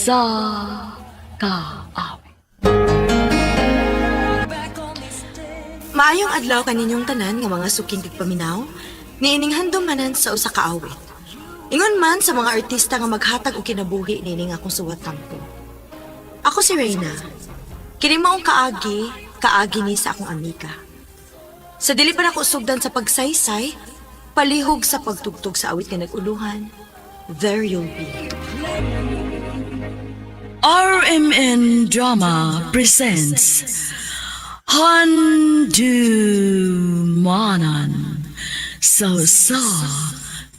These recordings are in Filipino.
sa kaawit. Maayong adlaw kaninyong tanan nga mga suking tigpaminaw, niining handumanan sa usa ka awit. Ingon man sa mga artista nga maghatag og kinabuhi niining akong suwat tampo. Ako si Reyna. Kini maong kaagi ni sa akong amiga. Sa dili pa nako sugdan sa pagsaysay, palihog sa pagtugtog sa awit nga naguluhan, there you'll be. RMN Drama presents Handumanan sa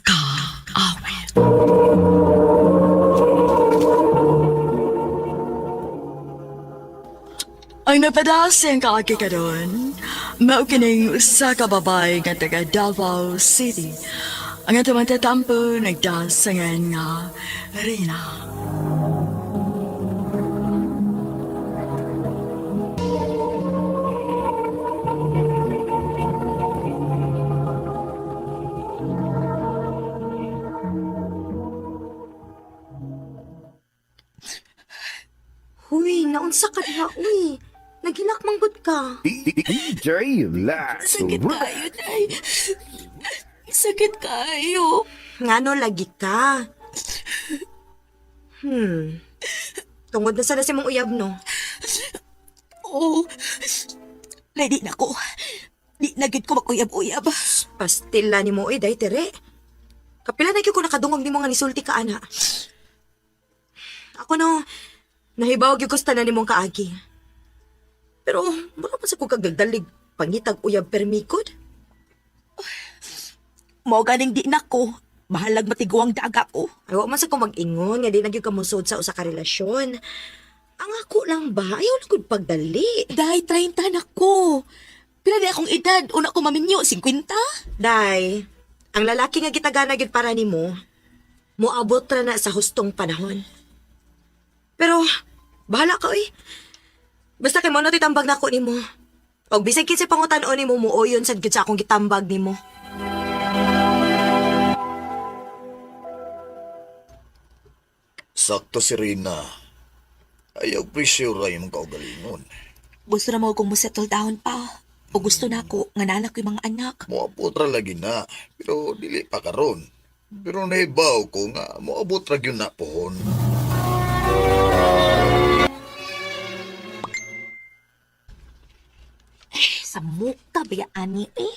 kaawit. Ang napadasang kaagi ka doon, maukining usa ka babay nga taga Davao City. Ang atong tatampo nagdasangan nga Rina. Huy, naunsa ka diha, uy. Naghinakmanggod ka. DJ Relax. Sakit kayo, Day. Sakit kayo. Ngano lagi ka? Tungod na sana si mong uyab, no? Oo. Lady na ko. Di nagid ko makuyab-uyab. Pastila ni mo, day, tere. Kapila na ko nakadungog ni mo nga nisulti ka, ana. Ako no, nahibawag yung gusto na ni mong kaagi. Pero, mura pa sa kong kagagdalig, pangitag uyab permikod? Mao ganing di na ko. Mahalag matiguang daga ko. Ayaw man sa kong mag-ingon, nga di nagyo kamusod sa usa ka relasyon. Ang ako lang ba? Ayaw lang kong pagdali. Day, 30 na ko. Pila di akong edad. Una ko maminyo, 50? Day, ang lalaki nga gitagana gyud para nimo, moabot ra na sa hustong panahon. Pero, bahala ka, oy. Basta kay mo no titambag nako nimo. Og bisag kinsa pangutan-on nimo muuyon sad gyud sa akong gitambag nimo. Sakto si Rina. Ayaw presyo ra yung kaugalingon. Gusto na mo kong settle down pa. O gusto na ko, nga nanak ko yung mga anak. Moabot ra lagi na. Pero dili pa karon. Pero nahibaw ko nga moabot ra gyud na pohon. Sa muka ba ani eh?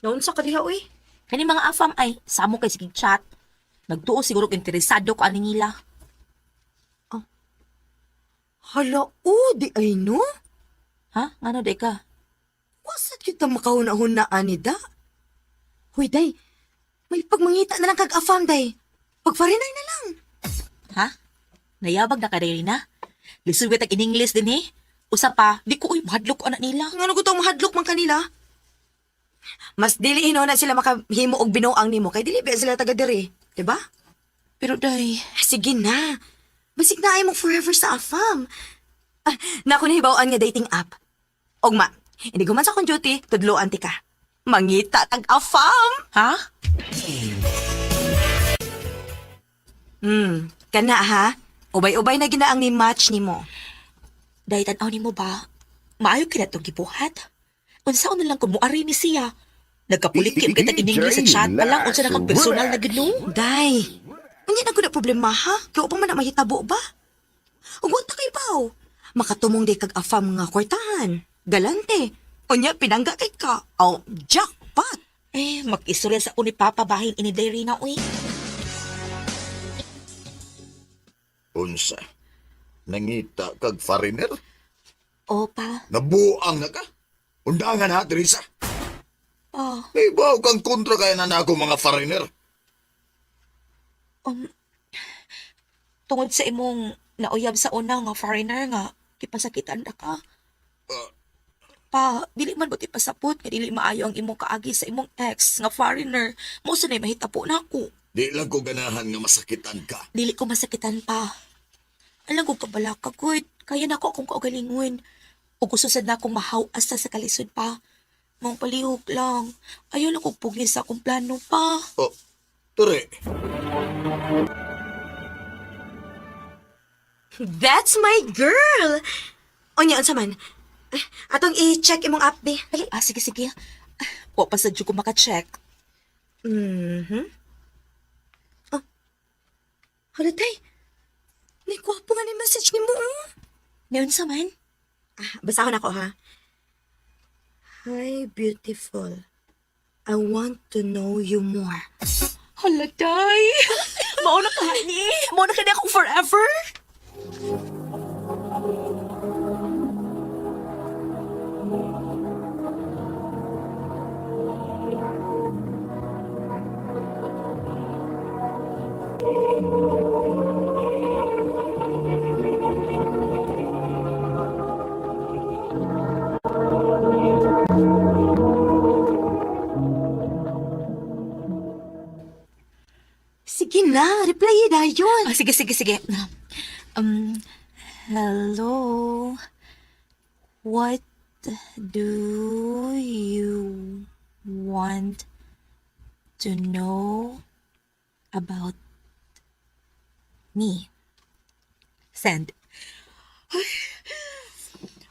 Naunsa ka diha, oy? Kani mga afam ay, samo kay sige chat. Nagtuo siguro kay interesado ko ani nila. Hala, di ay no? Ha? Ano day ka? Wasat kita makahuna-hunaan ni da. Huy, day. May pagmangita na lang kag-afam, day. Pagfarinay na lang. Ha? Nayabag na ka rin na? Lisuwit ang in-English din eh. Usa pa, di ko mahadlok ko anak nila. Ngano ko itong mahadlok man kanila? Mas dili na sila makahimo og binuang nimo kay dili ba sila taga diri, 'di ba? Pero day, Sige na. Basig na ay mo forever sa afam. Naku nahibawaan nga dating app. Ogma, hindi guman sa akong duty, tudloan ti ka. Mangita tag afam. ha? Kana ha? Ubay-ubay na ginaang ni match nimo. Day, tanaw ni mo ba? Maayo kina itong gibuhat. Unsa na lang kung muari ni siya. Nagkapulit-kip kita in-English sa chat pa lang. Unsa na kang personal na gano'n. Day, hindi na ko na problema ha? Kaya pa man na mahitabo ba? Ugwag na kay baw. Makatumong day kag afam nga kwartahan. Galante. Unya, pinangga kay ka. Oh, jackpot. Eh, mag-istorya sa ako ni Papa bahin ini Day na, uy. Unsa? Nangita kag foreigner? Opa, Nabuang na ka? Undangan ha, Teresa. pa, Nahibaw kang kontra kaya na ako mga foreigner. tungod sa imong nauyab sa una nga foreigner nga, kipasakitan na ka. Pa, dili man buti pasapot nga dili maayo ang imong kaagi sa imong ex nga foreigner. Mo sa mahitapo na ako. Di lang ko ganahan nga masakitan ka. Dili ko masakitan pa. Alam ko kabala ka, good. Kaya na ko akong kaugalingon. O gusto sad na akong mahawas sa kalisod pa. Mong palihog lang. Ayaw lang kong pugin sa akong plano pa. Oh, Ture. That's my girl! Unya, unsa man? Atong i-check imong app, be. Dali. Sige, sige. Wa pa sa dyo ko maka-check. Mhm. Oh. Hala, day. May gwapo nga ni message ni mo, oh. Ngayon sa man? Basahon ako, ha? Hi, beautiful. I want to know you more. Hala, day. Mauna ka, honey. Mauna ka na akong forever. Sige na, reply na yun. Sige, sige, sige. Hello. What do you want to know about me? Send.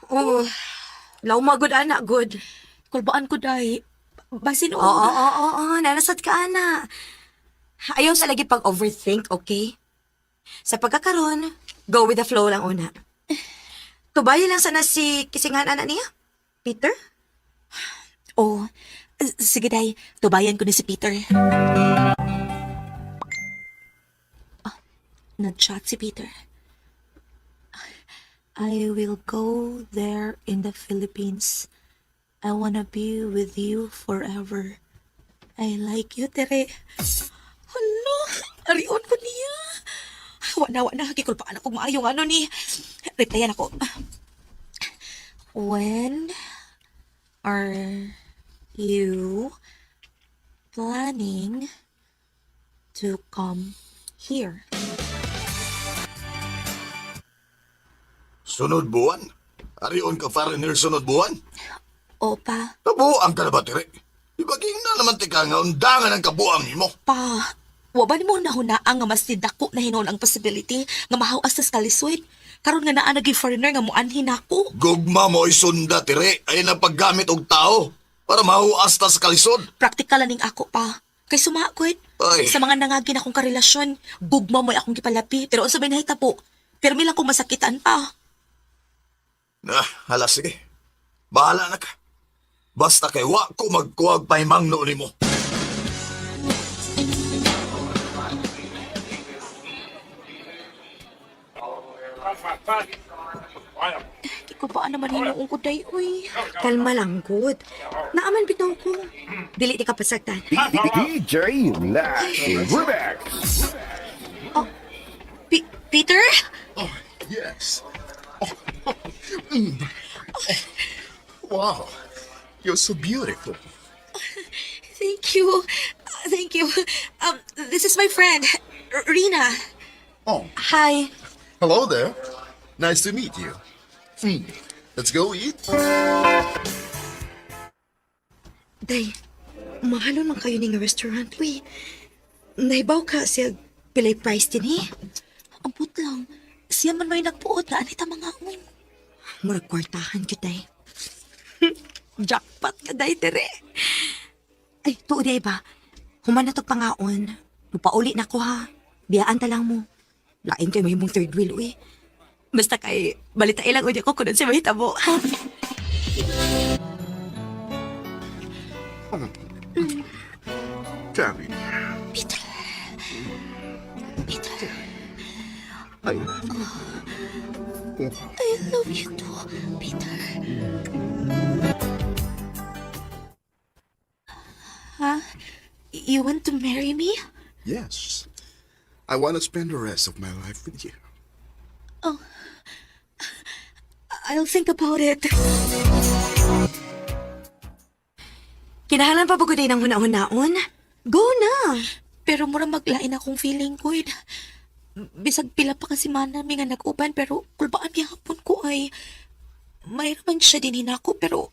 Oh, lauma good, anak, good. Kulbaan ko, day. Basin Oo, nanasad ka, ana. Ayaw sa lagi pag-overthink, okay? Sa pagkakaroon, go with the flow lang una. Tubayan lang sana si kisingan anak niya, Peter? Oh, sige, day. Tubayan ko ni si Peter. Nag-chat si Peter. I will go there in the Philippines. I wanna be with you forever. I like you, Tere. Hala, arion ko niya. Wala, kikulpaan ako maayong ano ni. Replyan ako. When are you planning to come here? Sunod buwan? Arion ka foreigner sunod buwan? Opa, Nabuang ka na ba, Tire? Ibaging na naman tika nga undangan ang kabuang mo. pa, wa ba ni mo nahunaang nga mas dako na hinon ang possibility nga mahawas sa kaliswid? Karon nga naa naging foreigner nga muanhin ako. Gugma mo isunda, Tire, ay napaggamit og tao para mahuas ta sa kalisod. Praktikal ning ako pa. Kay sumakot. Ay. Sa mga nangagin akong karelasyon, gugma mo'y akong gipalapi. Pero unsa may nahitabo? Pirmi lang kong masakitan pa. Hala, sige. Bahala na ka. Basta kay wa ko magkuwag pahimangno ni mo. Di ko ba naman hinuong ko day, uy. Kalma lang, good. Naaman bitaw ko. Dili di ka pasagtan. DJ Lash Remix. Peter? Oh, yes. Wow, you're so beautiful. Thank you. Thank you. This is my friend, Rina. Oh, Hi. hello there. Nice to meet you. Let's go eat. Day, mahalon man kayo ning restaurant, uy. Naibaw ka siya pilay price din eh. Ambot lang. Siya man may nagpuot na anita mga un. Murag kwartahan ka, day. Jackpot ka, day, tere. Ay, tuod day ba? Human na to pangaon. Lupauli na ko, ha. Biyaan ta lang mo. Lain kayo may mong third wheel, uy. Basta kay balita ilang unya ko kunan siya mahitabo. Tabby, Peter. Peter. I I love you too, Peter. Huh? You want to marry me? yes. I want to spend the rest of my life with you. I'll think about it. Kinahalan pa ba ko din ng huna-hunaon? Go na! Pero mura maglain akong feeling ko. Bisag pila pa kasi man namin nga nag-uban pero kulbaan hapon ko ay may naman siya din hinako pero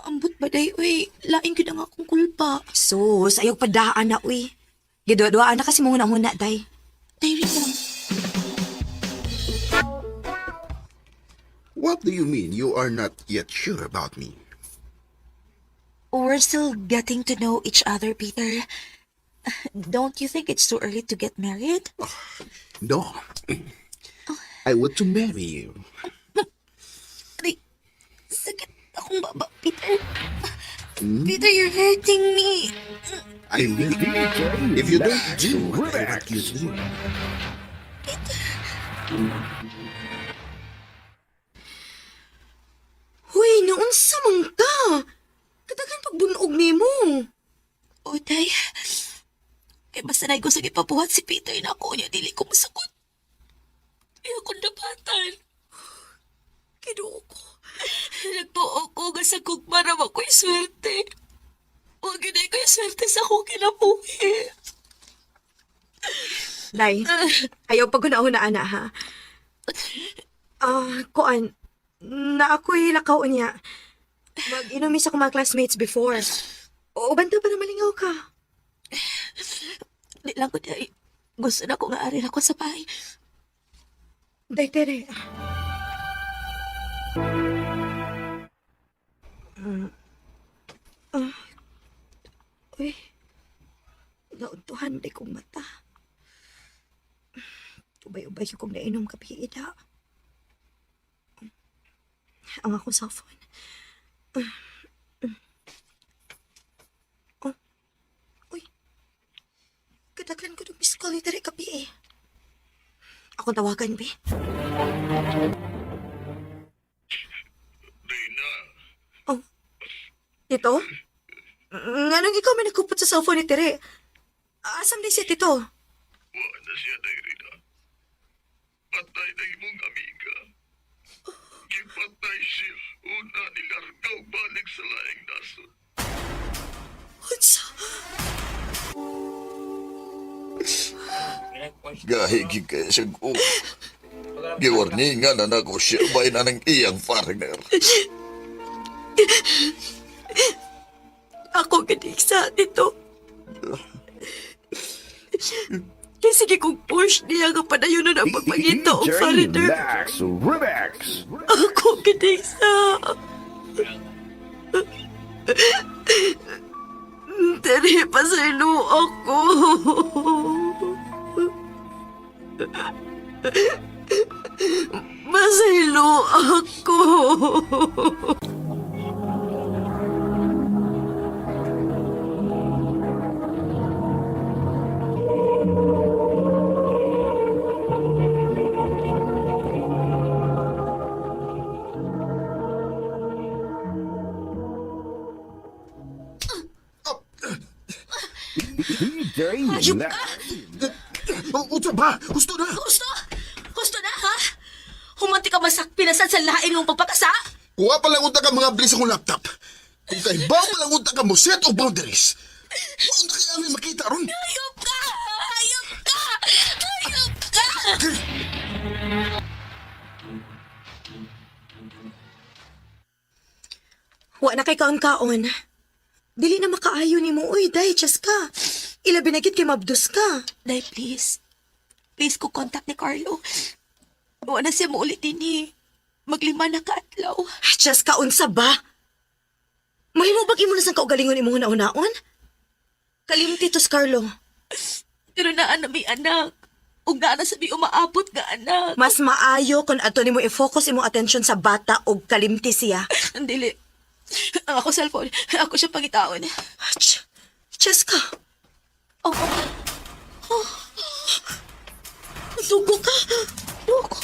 ambot ba day uy lain gyud ang akong kulba. Sus, ayog padaan na, uy. Gidwa-duaan na kasi mong huna-huna, day. Day rin lang. What do you mean you are not yet sure about me? We're still getting to know each other, Peter. Don't you think it's too early to get married? No. I want to marry you. Aray, sakit akong baba, Peter. Peter, you're hurting me. I will. If you don't do what I want you to do. Huy, naunsa man ta? Kadagan pagbunog nimo. Uday, kay basta na gusto ipabuhat si Peter na ako niya, dili ko masakot. Ay akong dabatan. Kinuo ko. Nagtuo ko nga sa kugmara ako'y swerte. Huwag ginay ko yung swerte sa akong kinabuhi. Day, ayaw pag una ana ha. Kuan, na ako'y lakaw niya. Mag-inumis ako mga classmates before. O, banta pa na malingaw ka. Di lang ko day. Gusto na ko nga arin ako sa bahay. Day, tere. Uy, nauntuhan day kong mata. Ubay-ubay kong nainom kapi ida. Ang akong cellphone. Oh. Uy. Kadaglan ko ng miss call ni Tere kapi eh. Akong tawagan, be. Oh. Tito? Nganong ikaw may nagkupot sa cellphone ni Tere? Asam di siya, Tito? Wala siya, Dairina. Patay na imong amiga. Gipatay siya. Una nilargaw balik sa laing nasod. Unsa? Gahigi kaya siya ko. Giwarningan na nako siya bay na ng iyang partner. Ako gadigsa, Tito. Kaya sige kong push niya nga padayon na ang pagpangita o DJ foreigner. Max Remax. Ako gadigsa. Tere, pasaylo ako. Pasaylo ako. DJ Max. Utsa ba? Gusto na! Gusto? Gusto na, ha? Humanti ka masak pinasan sa lain mong pagpakasa? Kuha pa lang unta ka mga bilis akong laptop. Kung kay ba pa lang unta ka mo set o boundaries. Unta kaya amin makita ron. Hayop ka! Hayop ka! Hayop ka! Wa na kay kaon-kaon. Dili na makaayo ni mo, uy, day, just ka. Ilabi na gid kay mabdus ka. Day, please. Please ko contact ni Carlo. Wala na siya muulit din eh. Maglima na kaatlaw. Just ka, unsa ba? Mahimo bag imo na sang kaugalingon imong una-unaon? Kalimti to, Carlo. Pero naan na may anak. Ug naa na sabi umaabot nga anak. Mas maayo kung ato nimo i-focus imong atensyon sa bata o kalimti siya. Ang dili. Ang ako cellphone. Ako siya pangitaon. Just ka. Oh. Oh. Dugo ka. Dugo.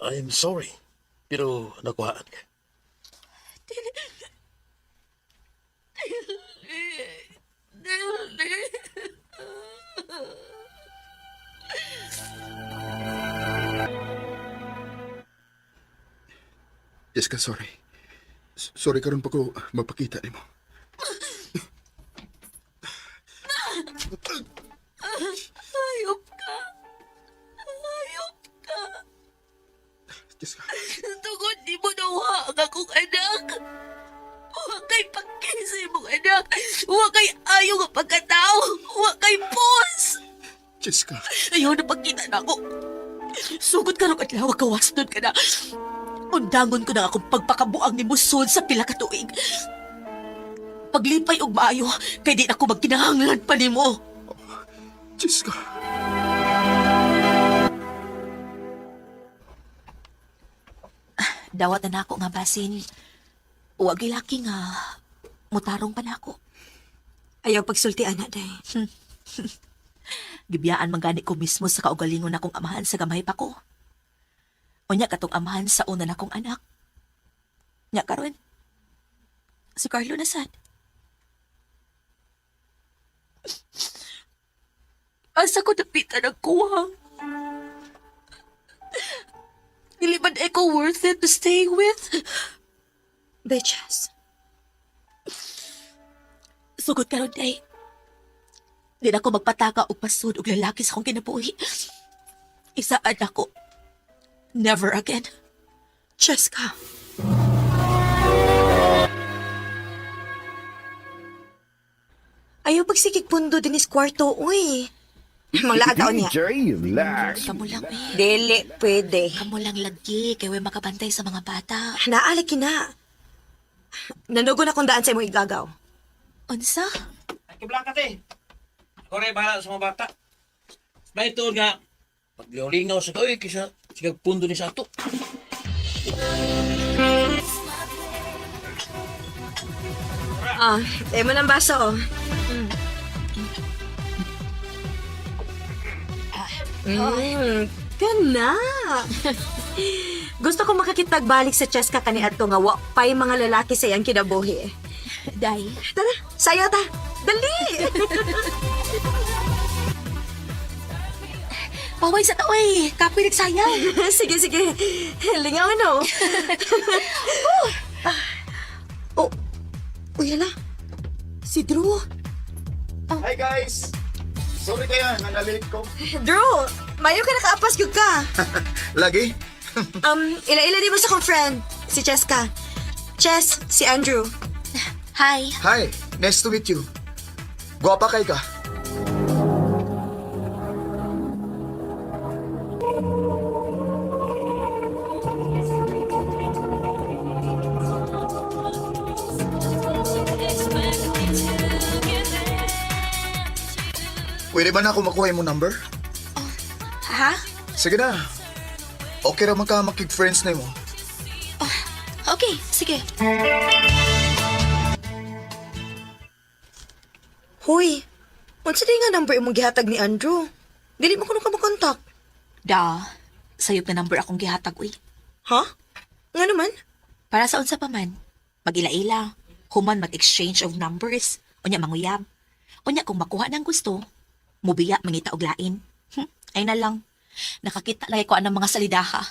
I'm sorry, pero nakuhaan ka. Jessica, sorry. Sorry karon pa ko mapakita nimo. Hayop ka. Hayop ka. Jessica. Tungod di mo nawa ang akong anak. Huwag kay pagkisi mong anak. Huwag kay ayaw nga pagkatao. Wa kay boss! Jessica, Ayaw na pagkita na ako. Sugod ka rin adlaw, gawas doon ka na. Undangon ko na akong pagpakabuang ni Musod sa pila ka tuig. Paglipay og maayo, kay di na ako magkinahanglan pa nimo. Jessica. Dawat na ako nga basin. Huwag ilaki nga, mutarong pa na ako. Ayaw pagsulti, ana, day. Gibiyaan manggani ko mismo sa kaugalingon akong amahan sa gamay pa ko. Unya katong amahan sa una na kong anak. Nya karon. Si Carlo na sad. Asa ko napita nagkuwang. Dili man ko worth it to stay with. Betches. Sugod karon day. Di na ako magpataka o pasud og lalaki sa akong kinabuhi. Isaan ako. Never again. Jessica. Ayaw pagsikig pundo din is kwarto, uy. Manglagaw niya. DJ Relax. Kamu lang, eh. Dili, pwede. Kamu lang lagi, kaya way makabantay sa mga bata. Naalik na. Nanugo na kung daan sa imong igagaw. Unsa? Ay, kablakat eh. Ako rin bahala sa mga bata. Bahay ito nga, pagliw-lingaw sa kawin, kisa sigag pundo ni sa ato. Ah, tayo mo ng baso, oh. Kana. Gusto ko makakitag balik sa Cheska kaniadto nga wa pay mga lalaki sa iyang kinabuhi. Day. Tara, sayo ta. Dali! Paway sa taway. Kapoy nagsayang. sige, sige. Lingaw no. Oh. Uy, hala. Si Drew. Hi guys! Sorry kaya, nanalit ko. Drew, mayo ka nakaapas yun ka. Lagi? Ila-ila di mo sa kong friend, si Cheska. Ches, si Andrew. Hi. Hi, nice to meet you. Guwapa kay ka. Pwede ba na ako makuha mo number? Ha? Sige na. Okay ra man ka makig-friends na mo. Okay, sige. Hoy, unsa di nga number imong gihatag ni Andrew? Dili mo kuno ka makontak. Da, sayop na number akong gihatag, uy. Ha? Nga naman? Para sa unsa pa man. Mag-ila-ila. Human mag-exchange of numbers. Unya manguyab. Unya kung makuha ng gusto, mubiya mangita og lain. Ay na lang. Nakakita lagi ko anang mga salidaha.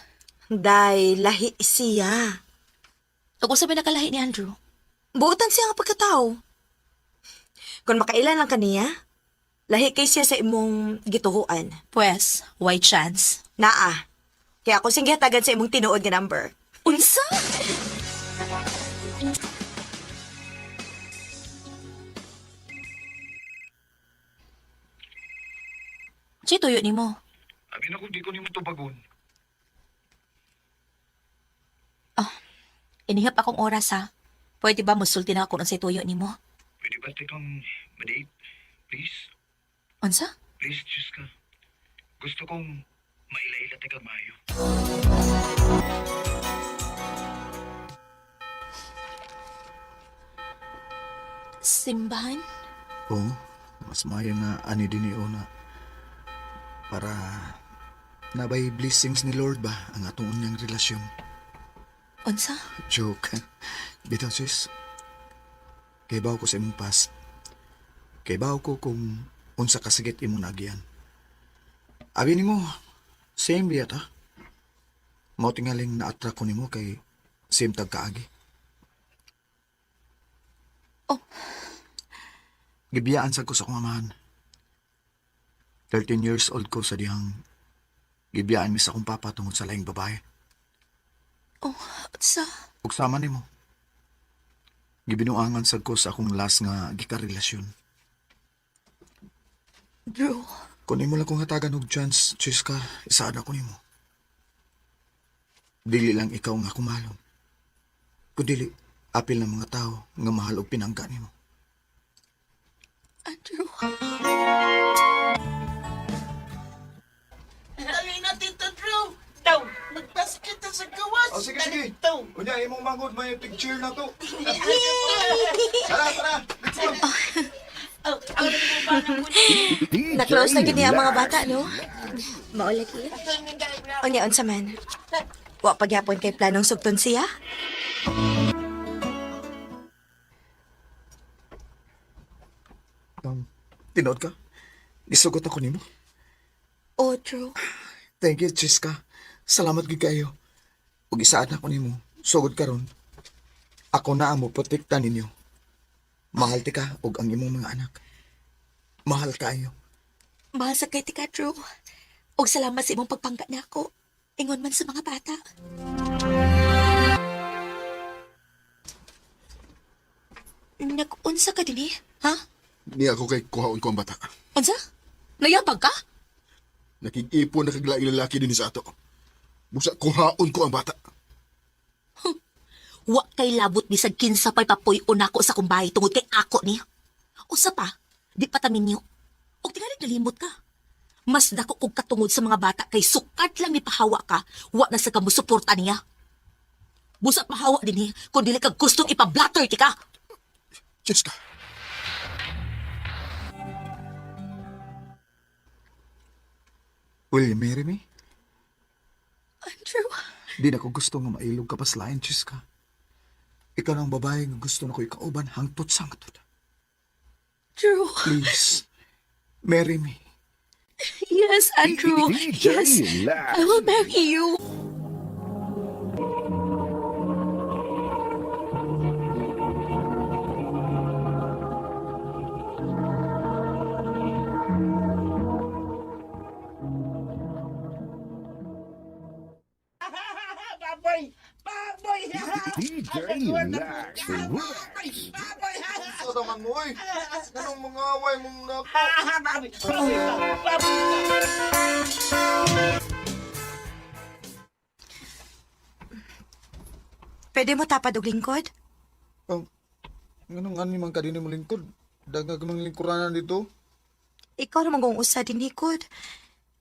Day, lahi siya. Ug usa may nakalahi ni Andrew. Buotan siya nga pagkatao. Kung makailan lang kaniya, lahi kay siya sa imong gituhuan. Pues, why chance? Naa. Kaya ako sing gihatagan sa imong tinuod nga number. Unsa? Si tuyo ni mo. Amin ako, di ko ni mo tubagon. Inihap akong oras ha. Pwede ba musulti na ako ng si tuyo ni mo? Pwede ba kang ma-date? Please? Unsa? Please, Diyos ka. Gusto kong maila-ila taga mayo. Simbahan? Oo, mas maayo nga ani din ni Ona. Para nabay blessings ni Lord ba ang atong unyang relasyon. Unsa? Joke. Bitaw sis. Kay baw ko sa imong past. Kay baw ko kung unsa kasagit imong nagiyan. Abi nimo, same biyat ha. Mao tingaling na-attract ko nimo kay same tag kaagi. Oh. Gibiyaan sad ko sa akong amahan. 13 years old ko sa dihang gibiyaan mi sa akong papa tungod sa laing babae. Oh, unsa? Ug sama nimo. Gibinuangan sad ko sa akong last nga gikarelasyon. Drew, Kunin mo lang kung hatagan og chance, Chiska, isaad ako nimo. Dili lang ikaw nga kumalon. Kundili, apil ng mga tao nga mahal og pinangga nimo. Andrew. Dali natin to, Drew. Daw, magpasakit na sa gawas. Oh, sige, sige. Daw. Kunya, imong mangod, may picture na to. Tara, tara. Let's go. Na-close na gini ang mga bata, no? Maulagi. Unya, unsa man. Wa pagyapon kay planong sugton siya? Tinood ka? Isugot ako nimo. Oh, Drew. Thank you, Chiska. Salamat gid kayo. Ug isaad ako nimo. Sugod karon. Ako na ang moprotekta ninyo. Mahal ti ka ug ang imong mga anak. Mahal kayo. Mahal sa kay tika, Drew. Og salamat sa imong pagpangga na ako. Ingon man sa mga bata. Nag-unsa ka din ha? Ni ako kay kuhaon ko ang bata. Unsa? Nayapag ka? Nakikipon na kaglaing lalaki din sa ato. Busa kuhaon ko ang bata. Wa kay labot bisag kinsa pa'y papuy unako sa kumbay tungod kay ako ni. Usa pa, di pa taminyo. Og tingali nalimot ka. Mas dako og katungod sa mga bata kay sukat lang ni pahawa ka, wa na sa kamusuporta niya. Busa pahawa din kung dili ka gustong ipablatter ti ka. Jessica, Will you marry me? Andrew, Di na ko gusto nga mailog ka pa sa lain, Chiska. Ikaw na ang babae nga gusto na ko ikauban hangtod sa hangtod. Drew. Please, marry me. Yes, Andrew. Yes, Relax. I will marry you. Baboy! Baboy! DJ Relax. Relax. Ito naman mo eh. Anong mga away mong nako? Baboy! Baboy! Pwede mo tapad og lingkod? Oh, anong ani man ka din mo lingkod? Dagag mga lingkuranan dito. Ikaw naman kung usa din likod.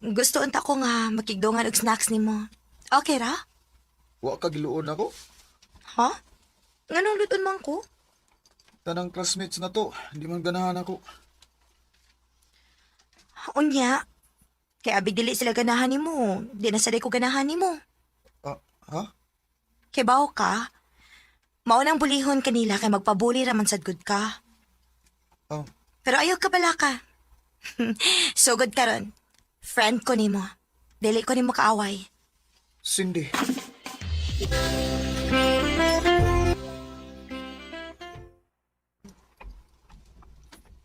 Gusto unta ko nga makigdongan og snacks nimo. Okay ra? Wa ka giluon ako. Ha? Nganong luton man ko? Tanang classmates na to. Di man ganahan ako. Unya. Kay abig dili sila ganahan nimo. Di na saday ko ganahan nimo. Ah, ha? Kay bawo ka? Maunang bulihon kanila kay magpabuli raman sad gud ka. Oh, Pero ayaw ka bala ka. Sugod ka ron. Friend ko nimo. Dili ko nimo kaaway. Cindy.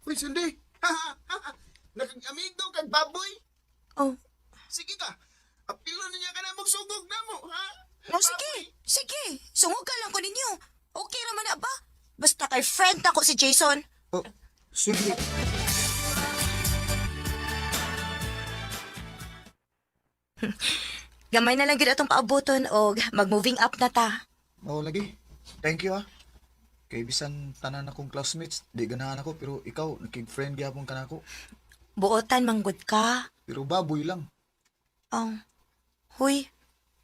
Uy, Cindy! Nakag-amigo kag baboy? Oh. Sige ka! Apilo niya ka na magsugog na mo, ha? Oh, sige. Sige. Sungog ka lang ko ninyo. Okay raman na ba? Basta kay friend ako si Jason. Oh, Cindy. Gamay na lang gid atong paaboton og mag-moving up na ta. Oh, lagi. Thank you, ah. Kay bisan tanan akong classmates, di ganahan ako, pero ikaw, nakig-friend gyapon ka na ako. Buotan manggod ka. Pero baboy lang. Huy.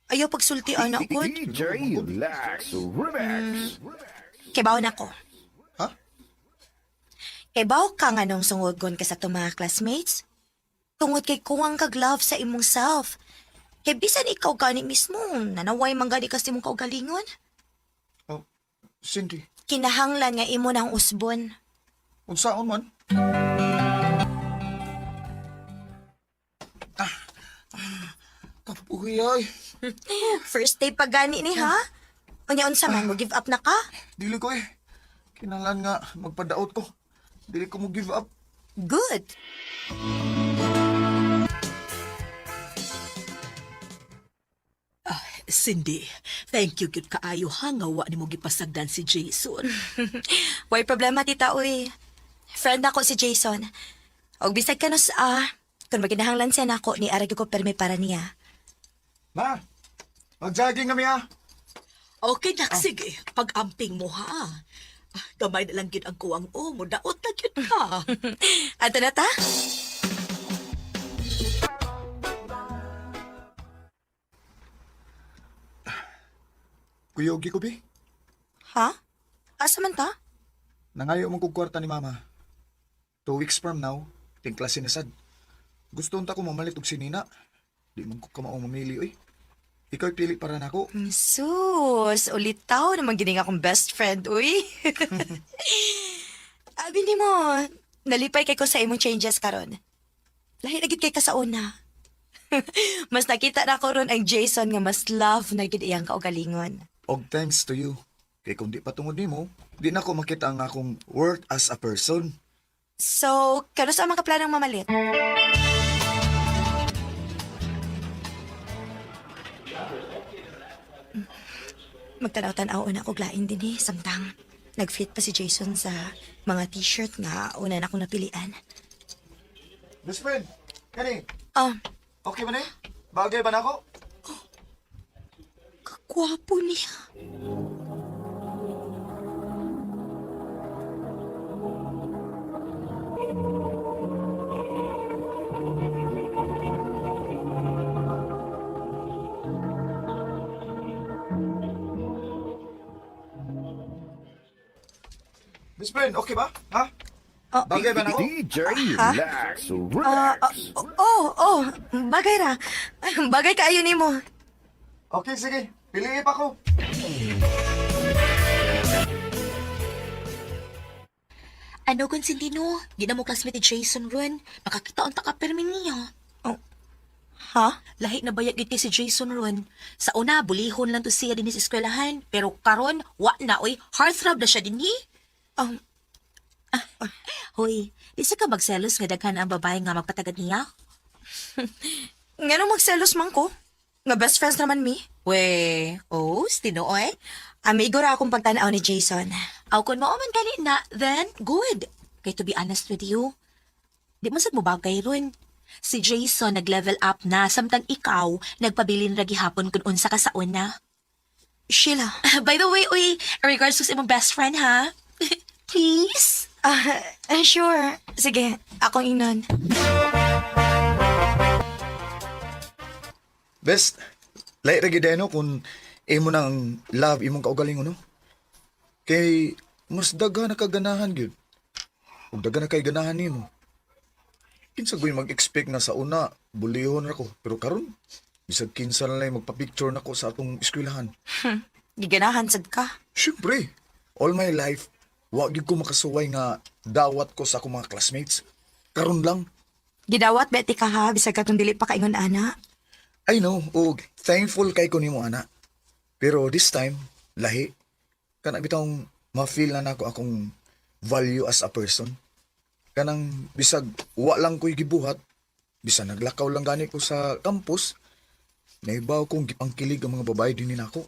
Ayaw pagsulti anak ko. DJ Relax. Relax. Kibaw na ko. Ha? Kibaw ka nga nung sungogon ka sa itong mga classmates. Tungod kay kuwang kag love sa imong self. Kay bisan ikaw gani mismo, nanaway man gani kasi mong kaugalingon. Oh, Cindy. Kinahanglan nga imo ng usbon. Unsaon man? Kapuhi ay. First day pa gani ni ha? Unya unsa man mo give up na ka? Dili ko eh. Kinalan nga magpadaot ko. Dili ko mo give up. Good. Cindy, thank you gyud kaayo ha nga wa nimo gipasagdan si Jason. Way problema tita uy. Friend ako si Jason. Og bisag ka nos, kung maginahanglan siya nako, ni arag ko permi para niya. Ma, mag-jogging kami ha. Okay, nak, sige. Pag-amping mo, ha? Gamay na lang yun ang kuwang mo. Daot na yun ka. Ato na ta? Kuyogi ko, be. Ha? Asa man ta? Nangayo mong kugkwarta ni mama. 2 weeks from now, ting klase na sad. Gusto unta ko mamalit og sinina. Di man ko kamaong mamili, oy. Ikaw pili para nako. Sus, ulitaw naman gining akong best friend, uy. Abi ni mo, nalipay kay ko sa imong changes karon. Lahi na gid kay ka sa una. Mas nakita na ko ron ang Jason nga mas love na gid iyang kaugalingon. Og thanks to you. Kay kung di patungod nimo, di na ko makita ang akong worth as a person. So, kano sa mga planong mamalit? Magtanaw-tanaw na ako glain din samtang nag-fit pa si Jason sa mga t-shirt nga una na akong napilian. Best friend, kani, Ah, okay ba na? Bagay ba na ako? kakwapo niya. Best friend, okay ba? Ha? Oh, Bagay ba na ako? DJ, Ha? relax, relax. Bagay ra. Bagay kaayo nimo. Okay, sige. Piliin pa ko. Ano, Constantino? Di na mo classmate ni Jason ron. Makakita ang takapermi niya. Ha? Lahi na bayag gid kay si Jason ron. Sa una, bulihon lang to siya din sa eskwelahan. Pero karon, wa na, oy. Heartthrob na siya din ni. Hoy, di sa ka magselos nga daghan ang babae nga magpatagad niya? Ngano magselos man ko? Nga best friends naman mi. We, stino oy. Amigo ra akong pagtanaw ni Jason. Aw kun mao man gani na, then good. Kay to be honest with you, di man sad mo bagay ron. Si Jason nag-level up na samtang ikaw nagpabilin ra gihapon kun unsa ka sa una. Sheila. By the way, uy, regards to sa imong best friend ha. Please. Sure. Sige, akong inon. Best, lahi ra gid no kung imo nang love imong kaugalingon no. Kay mas daghan na kaganahan gyud. Ug daghan na kay ganahan nimo. Kinsa goy mag-expect na sa una bulihon ra ko, pero karon bisag kinsa na lang magpa-picture nako sa atong eskwelahan. Giganahan sad ka. Siyempre, all my life wa gyud ko makasuway nga dawat ko sa akong mga classmates. Karon lang, Gidawat beti ka ha, bisag katong dili pa kaingon ana. I know, ug thankful kay ko nimo ana. Pero this time, lahi. Kana bitong ma-feel na nako akong value as a person. Kanang bisag wa lang ko'y gibuhat, bisan naglakaw lang gani ko sa campus, naibaw kong gipangkilig ang mga babae din nako.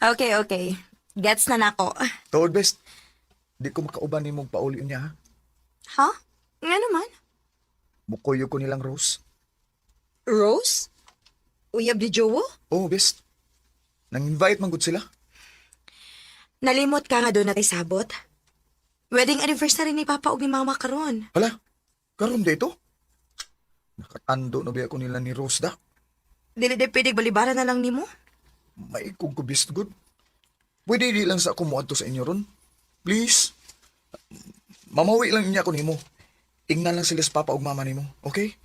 Okay. Gets na nako. Toad best, di ko makauban ni mong pauli niya ha. Ha? Nga naman? Mukoyo ko nilang Rose. Rose? Uyab di Jowo? Oh best, nang-invite man gud sila. Nalimot ka nga doon natin sabot. Wedding anniversary ni Papa ug ni Mama karon. Hala, karon dito? Nakatando na ba ako nila ni Rose da? Dili di pwedeng balibara na lang nimo. May kong kubist good. Pwede di lang sa ako muadto sa inyo ron. Please. Mamawi lang niya ako nimo. Ingnan lang sila sa papa ug mama nimo, okay?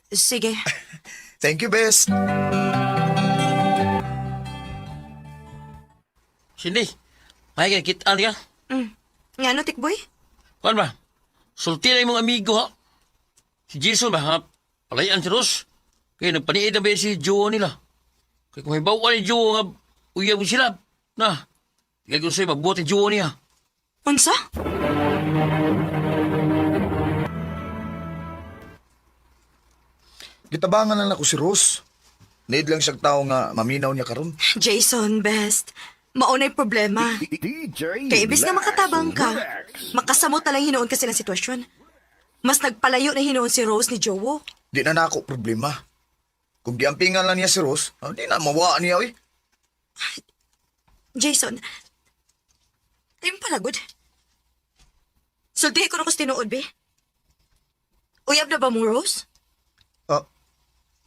Sige. Thank you, best. Cindy, may kita niya. Nga no, Tikboy? Kuan ba? Sulti na imong amigo ha. Si Jason ba ha? Palayan si Rose. Kaya nagpaniid na ba si Joe nila. Kaya kung may bawa ni Joe nga uyab sila. Na, kaya kung sa'yo magbuhat ni Joe niya. Unsa? Gitabangan lang ako si Rose. Need lang siyang tao nga maminaw niya karon. Jason, best. Maunay problema. DJ Kaya imbis nga makatabang ka, Relax. makasamot na lang hinuon ka silang sitwasyon. Mas nagpalayo na hinuon si Rose ni Jowo. Di na nako problema. Kung giampingan lang niya si Rose, di na mawaan niya, oy. Jason, ayun palagod. Sultihin ko na ko tinuod, be. Uyab na ba mong Rose? Ah,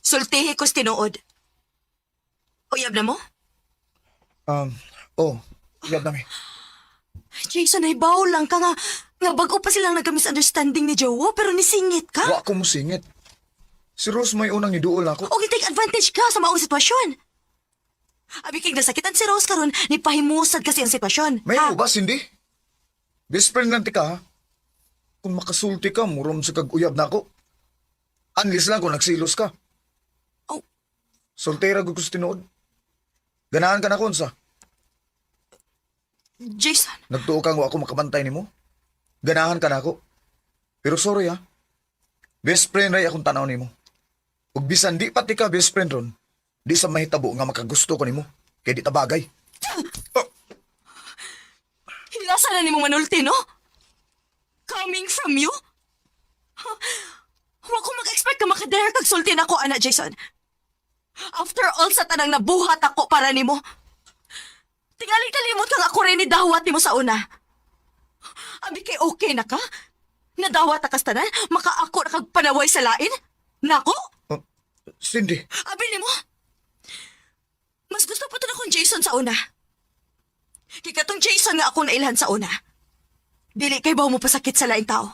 Sultihin ko tinuod. Uyab na mo? Iyab na mi. Jason, ay bawo lang ka nga bago pa silang nagka-misunderstanding ni Jowo, pero nisingit ka. Wa ko musingit. Si Rose may unang niduol ako. O take advantage ka sa maong sitwasyon. Abi kay nasakitan si Rose karon ni pahimusad kasi ang sitwasyon. May ha? ubas, hindi? Best friend lang ti ka, ha? Kung makasulti ka, murom sa kag-uyab na ako. Unless lang kung nagsilos ka. Oh. Soltera ko gusto tinood. Ganahan ka na konsa. Jason, Nagtuo kang wa ako makabantay ni mo. Ganahan ka na ako. Pero sorry, ha? Best friend ray akong tanaw ni mo. Ug bisan di pati ka best friend ron, di sa mahitabo nga makagusto ko nimo. Kay di ta bagay. hilasa na ni mo manulti, no? Coming from you? Huwag ko mag-expect ka makadare kag sulti na ako, anak Jason. After all sa tanang nabuhat ako para nimo. Tingali kalimot kang ako rin ni dawat nimo sa una. Abi kay okay na ka? Nadawat ka sa tanan? Maka ako na kag panaway sa lain? Nako? Cindy, Abi nimo. Mas gusto pa to na kong Jason sa una. Kay katong Jason nga ako nailhan sa una. Dili kay baw mo pasakit sa laing tao.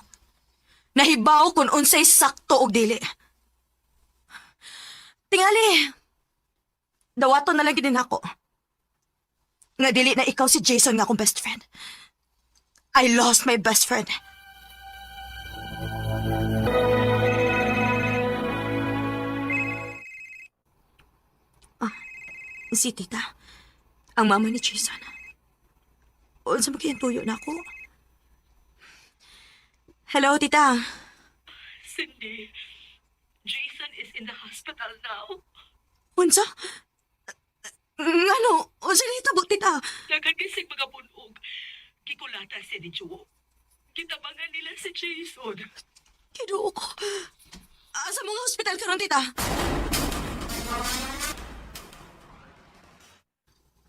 Nahibaw kung unsay sakto og dili. Tingali. Dawaton na lang gid ako. Nga dili na ikaw si Jason nga akong best friend. I lost my best friend. Si tita, ang mama ni Jason. Unsa magkiyantuyo na ako? Hello, tita. Cindy, Jason is in the hospital now. Unsa? Ano? Unsa ni tabok, tita? Nagagising mga bunog. Kikulata si ni Jowo. Kitabangan nila si Jason. Kiduo ko. Sa mga hospital karon, tita.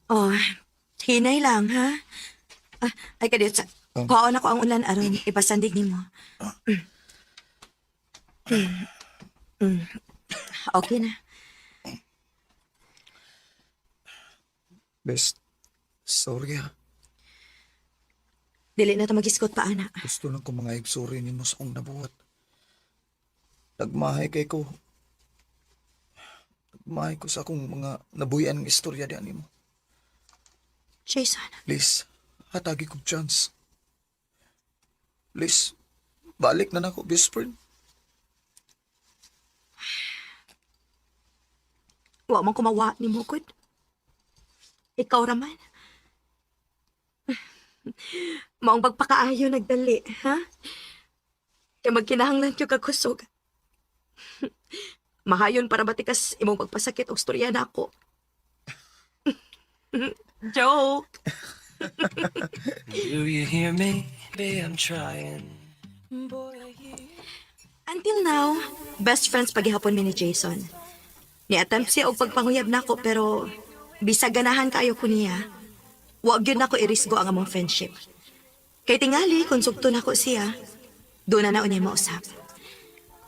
Oh, hinay lang, ha? Ay, kadit sa... Kuhaon ako ang ulan aron ipasandig nimo. Okay na. best. Sorry, ha? Dili na ta mag-iskot pa, ana. Gusto lang ko mga sorry ni mo sa akong nabuhat. Nagmahay kay ko. Nagmahay ko sa akong mga nabuyan ng istorya diyan ni mo. Jason, Please, hatagi kong chance. Please, balik na nako, best friend. wa man kumawa ni mo, good. Ikaw raman. Maong pagpakaayo nagdali, ha? Kaya magkinahanglan yung kakusog. Mahayon para batikas imong pagpasakit o storya na ako. Joke! Do you hear me? Babe, I'm trying. Until now, best friends paghihapon mi ni Jason. Ni-attempt siya og pagpanguyab nako pero bisag ganahan kayo ko niya. Wa gyud nako irisgo ang among friendship. Kay tingali kung sugto nako siya, do na naon niya mausap.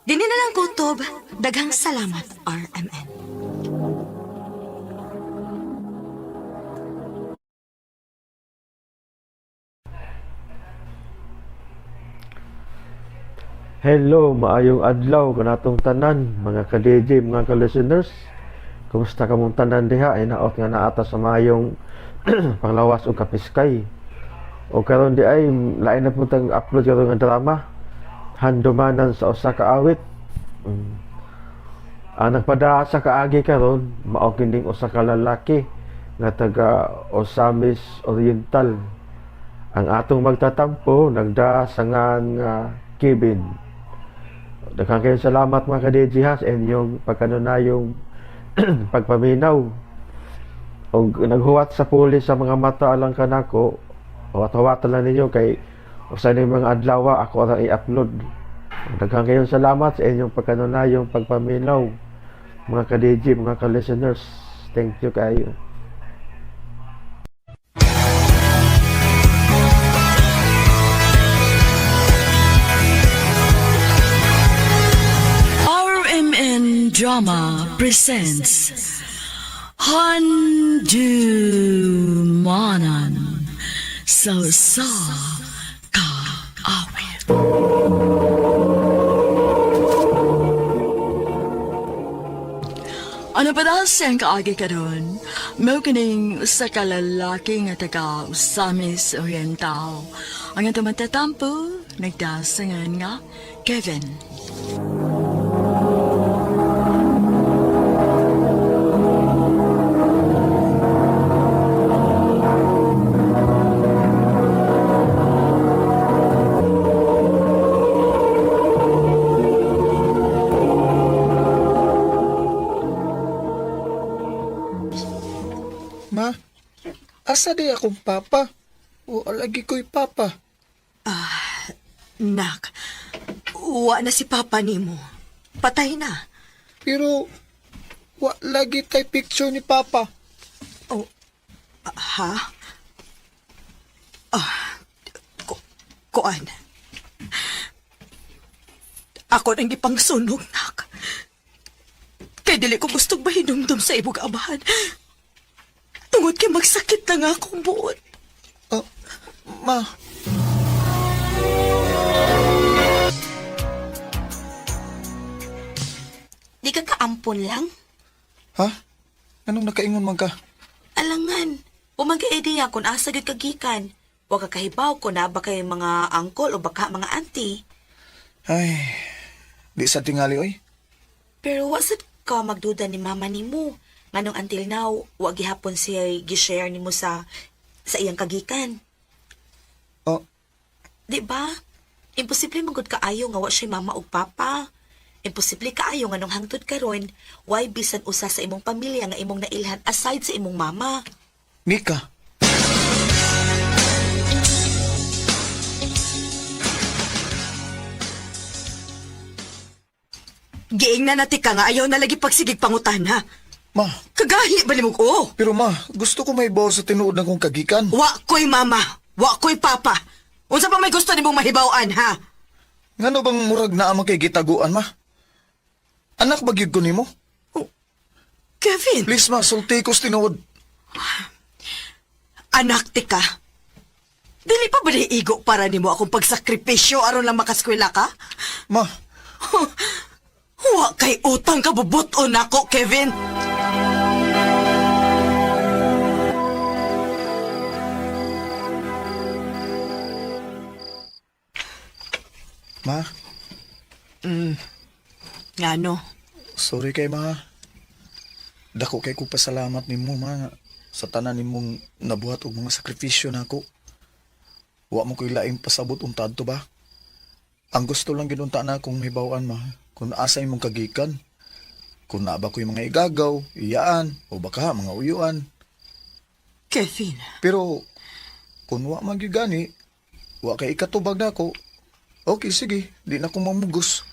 Dini na lang kutob, daghang salamat RMN. Hello, maayong adlaw kanatong tanan, mga ka-DJ, mga ka-listeners. Kumusta ka mong tanan diha? Ay naot nga naata sa maayong panglawas o kapiskay. O karon di ay lain na puntang upload karon nga drama. Handumanan sa usa ka awit. Ang nagpada sa kaagi karon mao kining usa ka lalaki nga taga Osamis Oriental. Ang atong magtatampo nagda sa nga Kevin. Daghang kayo salamat mga ka-DJ ha sa inyong pagkanunayong pagpaminaw. og naghuwat sa pulis sa mga mata alang kanako, huwat-huwatan lang ninyo kay usa ni mga adlaw ako ra i-upload. Daghang kayong salamat sa inyong pagkanunayong pagpaminaw, mga ka-DJ, mga ka-listeners. Thank you kayo. RMN Drama presents Handumanan Sa Ka Awit. Ano pa daw siyang kaagi karon? Mao kining sa kalalaki nga taga Usamis Oriental. Ang atong matatampo, nagdasangan nga Kevin. Ma, asa di akong papa? O alagi ko'y papa? Nak, wa na si Papa nimo. Patay na. Pero, wa lagi tay picture ni papa. Ha? Kuan. Ako nang gipangsunog, nak. Kay dili ko gustong mahinumdum sa ibog amahan. Tungod kay magsakit na nga akong buot. Ma, Di ka kaampon lang? ha? Anong nakaingon man ka? Alangan, umag-ideya kung asa gyud kagikan. Wa ka kahibaw kung na ba kay mga angkol o baka mga auntie. Ay, di sa tingali oy. Pero wasad ka magduda ni mama nimo. Nganong until now, wa gihapon siya gi-share nimo sa iyang kagikan. Oh, Di ba? Imposible magud kaayo nga wa siya mama ug papa. Imposible kaayo nga nung hangtod karon, why bisan usa sa imong pamilya nga imong nailhan aside sa imong mama. Mika. Giing na nati ka nga ayaw na lagi pagsigig pangutana. Ma, Kagahi balimog o. pero ma, gusto ko may baw sa tinuod ng kong kagikan. Wa ko'y mama. Wa ko'y papa. Unsa pa may gusto nimong mahibawaan, ha? Ngano bang murag na amang kay gitaguan, ma? Anak ba gyud ko nimo? Kevin, Please ma, sulti ko sa tinuod. anak ti ka. Dili pa ba igo para nimo akong pagsakripisyo aron lang makaskwela ka? Ma, Wa kay utang ka bubuton ako, Kevin. ma, Ngano? sorry kay ma. Dako kay ko pasalamat nimo ma sa tanan nimong nabuhat og mga sakripisyo nako. Wa mo ko'y laing pasabot untad to ba? Ang gusto lang ginunta na akong mahibawan ma, kung asa imong kagikan. Kung na ba ko'y mga igagaw, iyaan, o baka mga uyuan. Kevin, Pero, kung wa magyugani, wa kay ikatubag na ako, okay, sige, di na ko mamugos.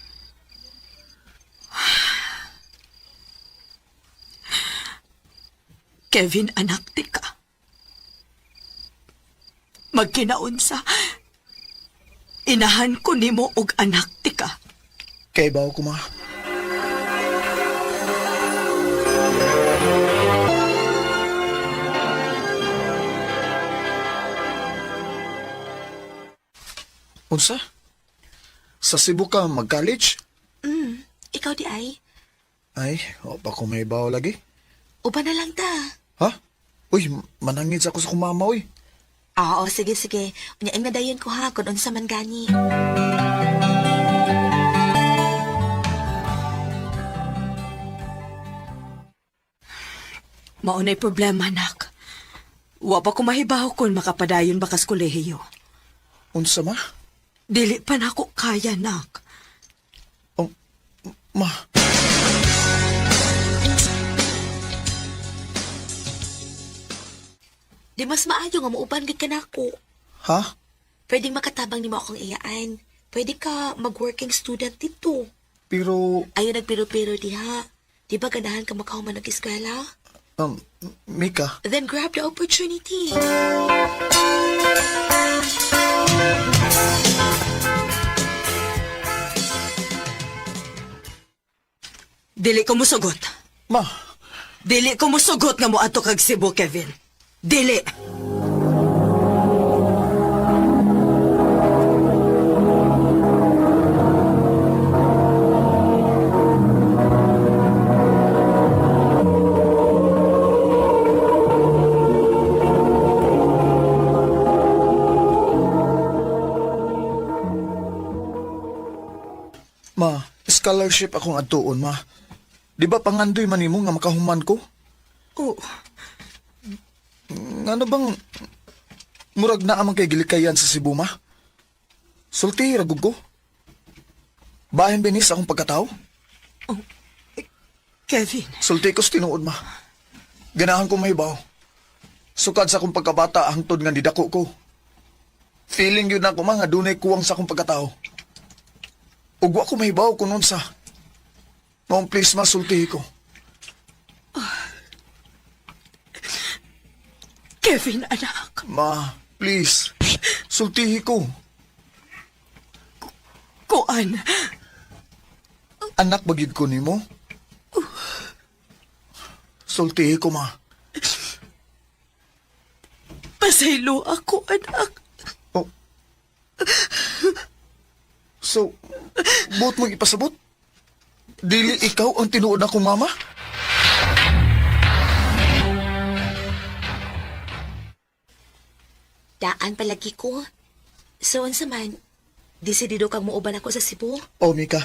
Kevin, anak ti ka. Magkinaunsa. Inahan ko nimo og anak ti ka. Kay baw ko ma. Unsa? Sa Cebu ka mag-college? Ikaw di ay? Ay, o pa ko may baw lagi. Uba na lang ta. Ha? Uy, manangit sa ako sa kumama, uy. Oo, sige, sige. Unyaing nadayon ko ha, kung unsa man gani. Maunay problema, anak. Wa pa ko mahibaw kung makapadayon ba kas kolehiyo. Unsa ma? Dili pa na ako kaya, nak. Oh, ma. Di mas maayo nga muuban gid ka nako. Ha? Pwedeng makatabang ni mo akong iyaan. Pwede ka mag-working student dito. Pero, Ayaw nagpiro-piro diha. Di ba ganahan ka makahuman nag-eskwela? Mika, Then grab the opportunity. Dili ko musugot. ma, Dili ko musugot nga mo ato kag Cebu, Kevin. Dili. scholarship akong atuon, ma. Di ba pangandoy man nimo nga makahuman ko? Oh, Ano bang murag na amang kay gilikayan sa Cebu, ma? Sulti, ragug ko. Bahin binis akong pagkatao? Kevin. Sulti ko tinuod, ma. Ganahan ko mahibaw. Sukad sa akong pagkabata hangtod nga didako ko. Feeling yun ako, ma, nga dunay kuwang sa akong pagkatao. Ugwa ko mahibaw kung nun sa. Maong please, ma, sulti ko. Kevin, anak. Ma, please. Sultihi ko. Kuan. Anak bagid ko nimo. Sultihi ko, ma. Pasaylo ako, anak. Oh. So, buot mong ipasabot? Dili ikaw ang tinuod akong mama? Daan palagi ko. So, unsa man, desidido kang muuban ako sa Cebu? Oh, Mika.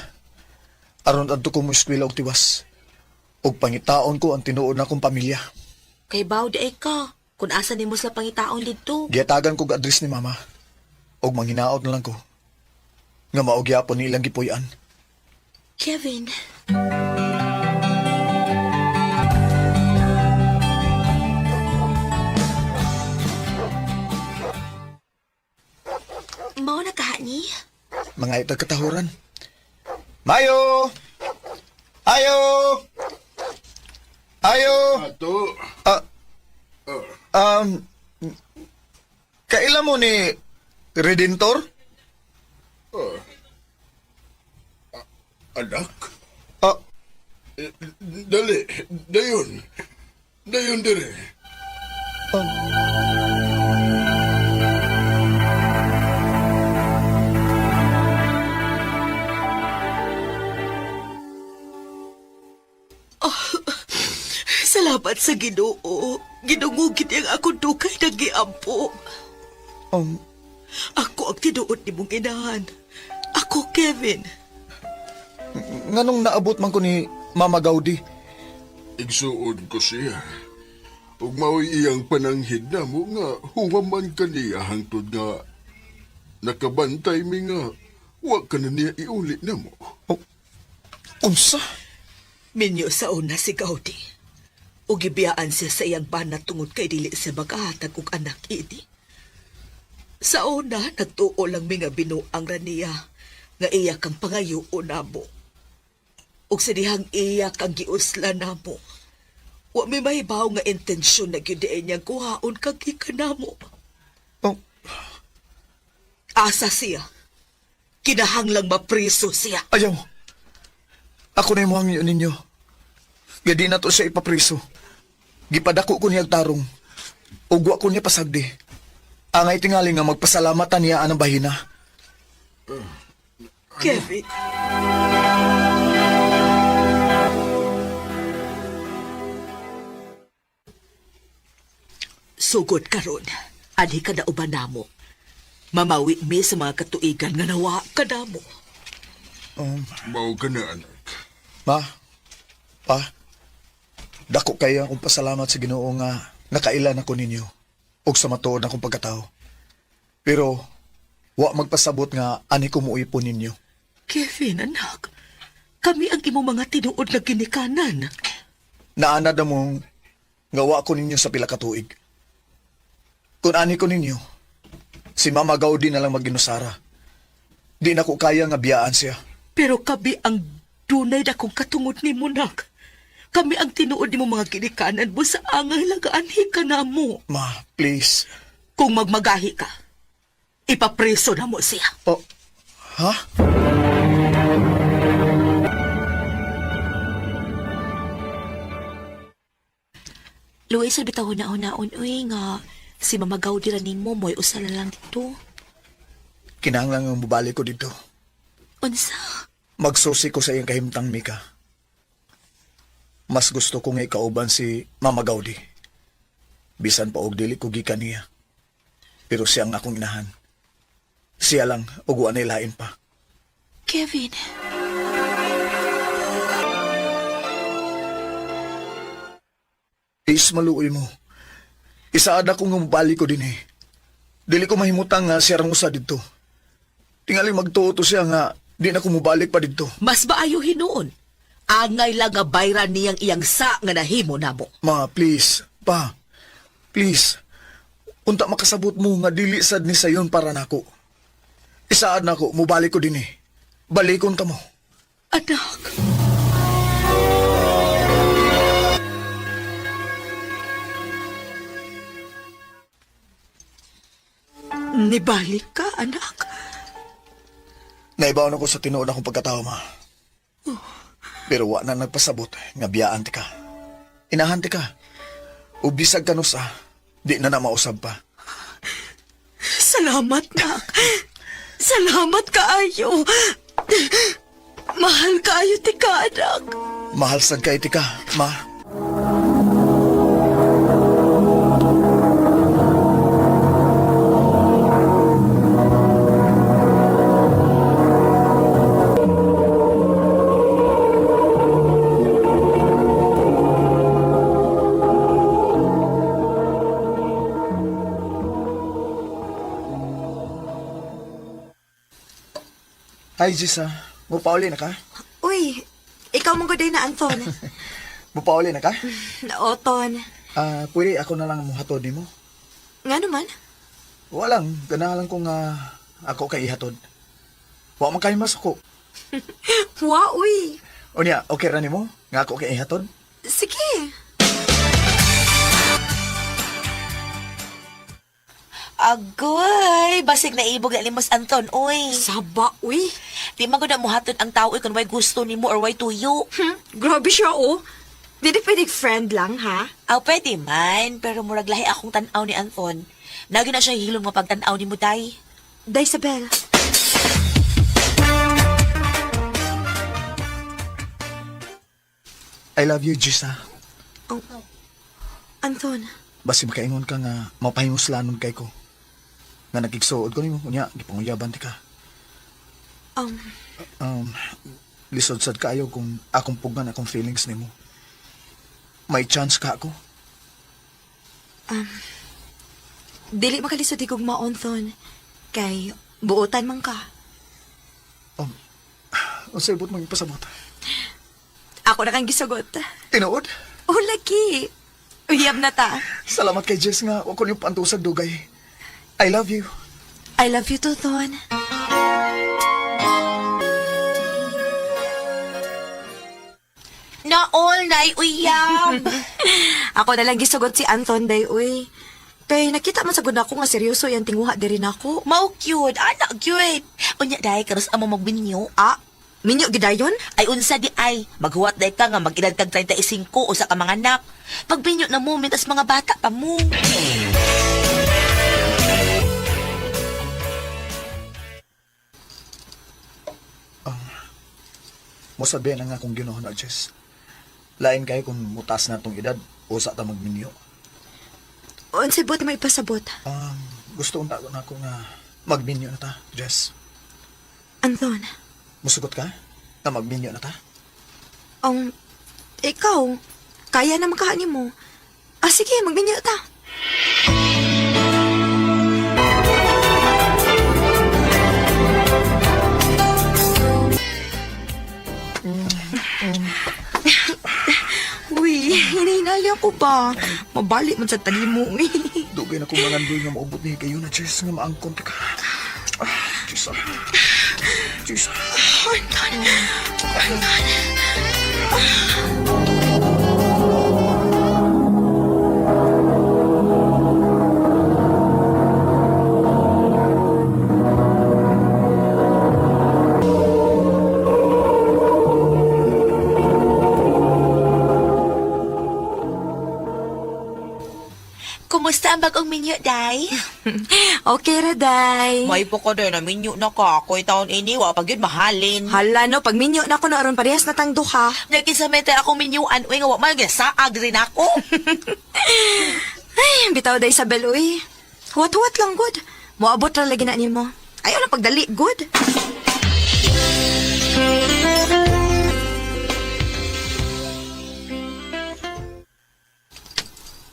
Aron adto ko mo eskwela og tiwas. Og pangitaon ko ang tinuod na akong pamilya. Kay baw daay ka. Kung asa nimo sa pangitaon dito. Giatagan ko address ni mama. Og manghinaot na lang ko. Nga maugyapon ni ilang gipuy-an. Kevin. Mao na kaha ni? Mga itag katahuran. Mayo! Ayo! Ayo! Ato, Kailan mo ni Redentor? anak. Ah, Dali, dayon. Dayon dire. Salamat sa Ginoo. Ginungugid ang akong dukay na giampo. Ako ang tinuod ni mong inahan. Ako, Kevin. nganong naabot man ko ni Mama Gaudi? Igsuod ko siya. Ug mao'y iyang pananghid na mo nga huwaman ka niya hangtod nga nakabantay mi nga wa ka na niya iuli na mo. Unsa? Minyo sa una si Gaudi. O gibiyaan siya sa iyang banat tungod kay dili siya maghahatag og anak ini. Sa una, nagtuo lang mi nga binuang raniya nga iya kang pangayoon namo. Og sa dihang iya kang giusla namo. Wa may mahibaw nga intensyon na gyud niyang kuhaon kag ikanamo. Oh, Asa siya. Kinahanglang mapriso siya. ayaw. Ako na yung hangyo ninyo. Gadi na to siya ipapriso. Gipadako ko niya tarong. Ugwa ko niya pasagdi. Angay tingali nga magpasalamatan niya anang bahina. Kevin. Sugod karon, adhi ka na uban namo. Mamawi mi sa mga katuigan nga nawa ka namo. Mao ka na, anak. Ma, pa, dako kayo akong pasalamat sa Ginoo nga nakailan ako ninyo og sa matuod akong pagkatao. Pero, wa magpasabot nga ani ko muipon ninyo. Kevin, anak. Kami ang imo mga tinuod na ginikanan. Naanad na mong nga wa ko ninyo sa pila ka tuig. Kung ani ko ninyo, si Mama Gaudi na lang mag-inusara. Di na ko kaya nga biyaan siya. Pero kami ang dunay na kong katungod ni Munak. Kami ang tinuod ni mo mga kinikanan mo sa angay lagaanhi ka na mo. Ma, please. Kung magmagahi ka, ipapreso na mo siya. Oh, ha? Luis, bitaw na unaon uy nga si mamagaw di raning mo mo'y usala lang dito. Kinahanglan nga mubalik ko dito. Unsa? Magsusi ko sa iyong kahimtang, Mika. Mas gusto kong ikauban si Mama Gaudi. Bisan pa og dili ko gikan niya. Pero siya ang akong inahan. Siya lang, uguan ay lain pa. Kevin. Is maluoy mo. Isaad ako nga mabalik ko din eh. Dili ko mahimutang nga siya rang usa dito. Tingali magtuto siya nga di na ko mubalik pa dito. Mas maayo hinuon. Angay lang nga bayran niyang iyang sa nga nahimo namo. Ma, please. Pa. Please. Unta makasabot mo nga dili sad ni sayon para nako. Isaad nako mubalik ko din eh. Balikon ka mo. Anak. Nibalik ka, anak. Naibaw na ko sa tinuod akong pagkatao, ma. Pero wa na nagpasabot nga biyaan ti ka. Inahan ti ka. Ubisag ka no sa, di na na mausab pa. Salamat, nak. Salamat kaayo. Mahal kaayo ti ka, anak. Mahal sad kay ti ka, ma. Hi, Jisa. Mupauli na ka? Uy, ikaw mong goday na, Anton. Mupauli na ka? Oton. Pwede ako na lang muhatod ni mo. Nga naman? Walang, ganahan ko nga ako kay ihatod. Wa man kayo masuko. Wa, uy. O niya, okay ra ni mo? Nga ako kay ihatod? Sige. Agoy, basig na ibog na limos Anton, oy. Saba, uy. Di man gud mo hatod ang tao kung may gusto nimo or way tuyo. Grabe siya, oh. Dili pwede friend lang, ha? Aw, pwede man, pero murag lahi akong tan-aw ni Anton. Nagi na siya hilong mapagtan-aw ni mo, day. Day, Isabel. I love you, Jisa. Oh. Anton. Basi makaingon ka nga mapahimuslanon kay ko. Nga nagigsuod ko nimo, unya, gipanguyaban ti ka. Lisod sad kayo kung akong pugan akong feelings nimo. May chance ka ako. Dili makalisod igugma, Anton. Kay, buotan man ka. Unsay but magpasabot. Ako na kang gisugot. Tinuod? Oh, lagi. Uyab na ta. Salamat kay Jess nga, wa ko niyong pantusag dugay. I love you. I love you too, Ton. Na all nay uyab. Ako na lang gisugot si Anton, day, uy. Kay nakita man sa gud ako nga seryoso yan tinguha diri nako. Mau cute, anak cute. Unya day karos amo magbinyo. Minyo gidayon? Ay unsa di ay, maghuwat day ka nga mag-edad kag 35 o sa ka mga anak. Pagbinyo na mo mintas mga bata pa mo. Mosabihan na nga akong ginoon na Jess. Lain kayo kung mutas na tong edad o sa ta magminyo. Unsay buti may pasabot? Gusto unta ko na ako nga magminyo na ta, Jess. Anton, Musugot ka? Na magminyo na ta? ikaw, kaya na makaani mo. Sige, magbinyo ta. Uy, hininaya ko ba? Mabalik man sa talimo. Dugay Dugay na kong nangandoy nga maubot ni kayo na, Jess, nga maangkon ka. Jess, Jess. Kumusta ang bagong minyo, Day? Okay ra, day. May po ko doon na minyo na ka. Ako'y taon ini, wa pag yun mahalin. Hala no, pag minyo na ako na aron parehas na tang duha. Nagkisamete akong minyuan, uy nga wa man saag rin ako. Ay, bitaw day Isabel, uy. Huwat-huwat lang, good. Moabot ra lagi na nimo. Ayaw na pagdali, good.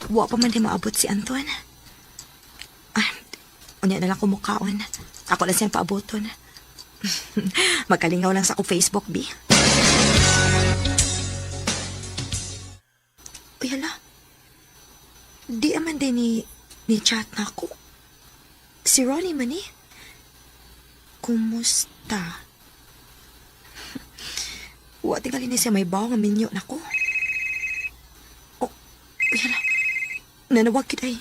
Wa pa man di maabot si Anton. Ah, unya na lang kumukaon. Ako lang siyang paaboton. Magkalingaw lang sa akong Facebook, B. Uy, hala. Di aman din ni chat na ako. Si Ronnie man eh. Kumusta? Wa tingali ni siya may bawa nga minyo na ko. Oh, uy, hala. Nanawag kita eh.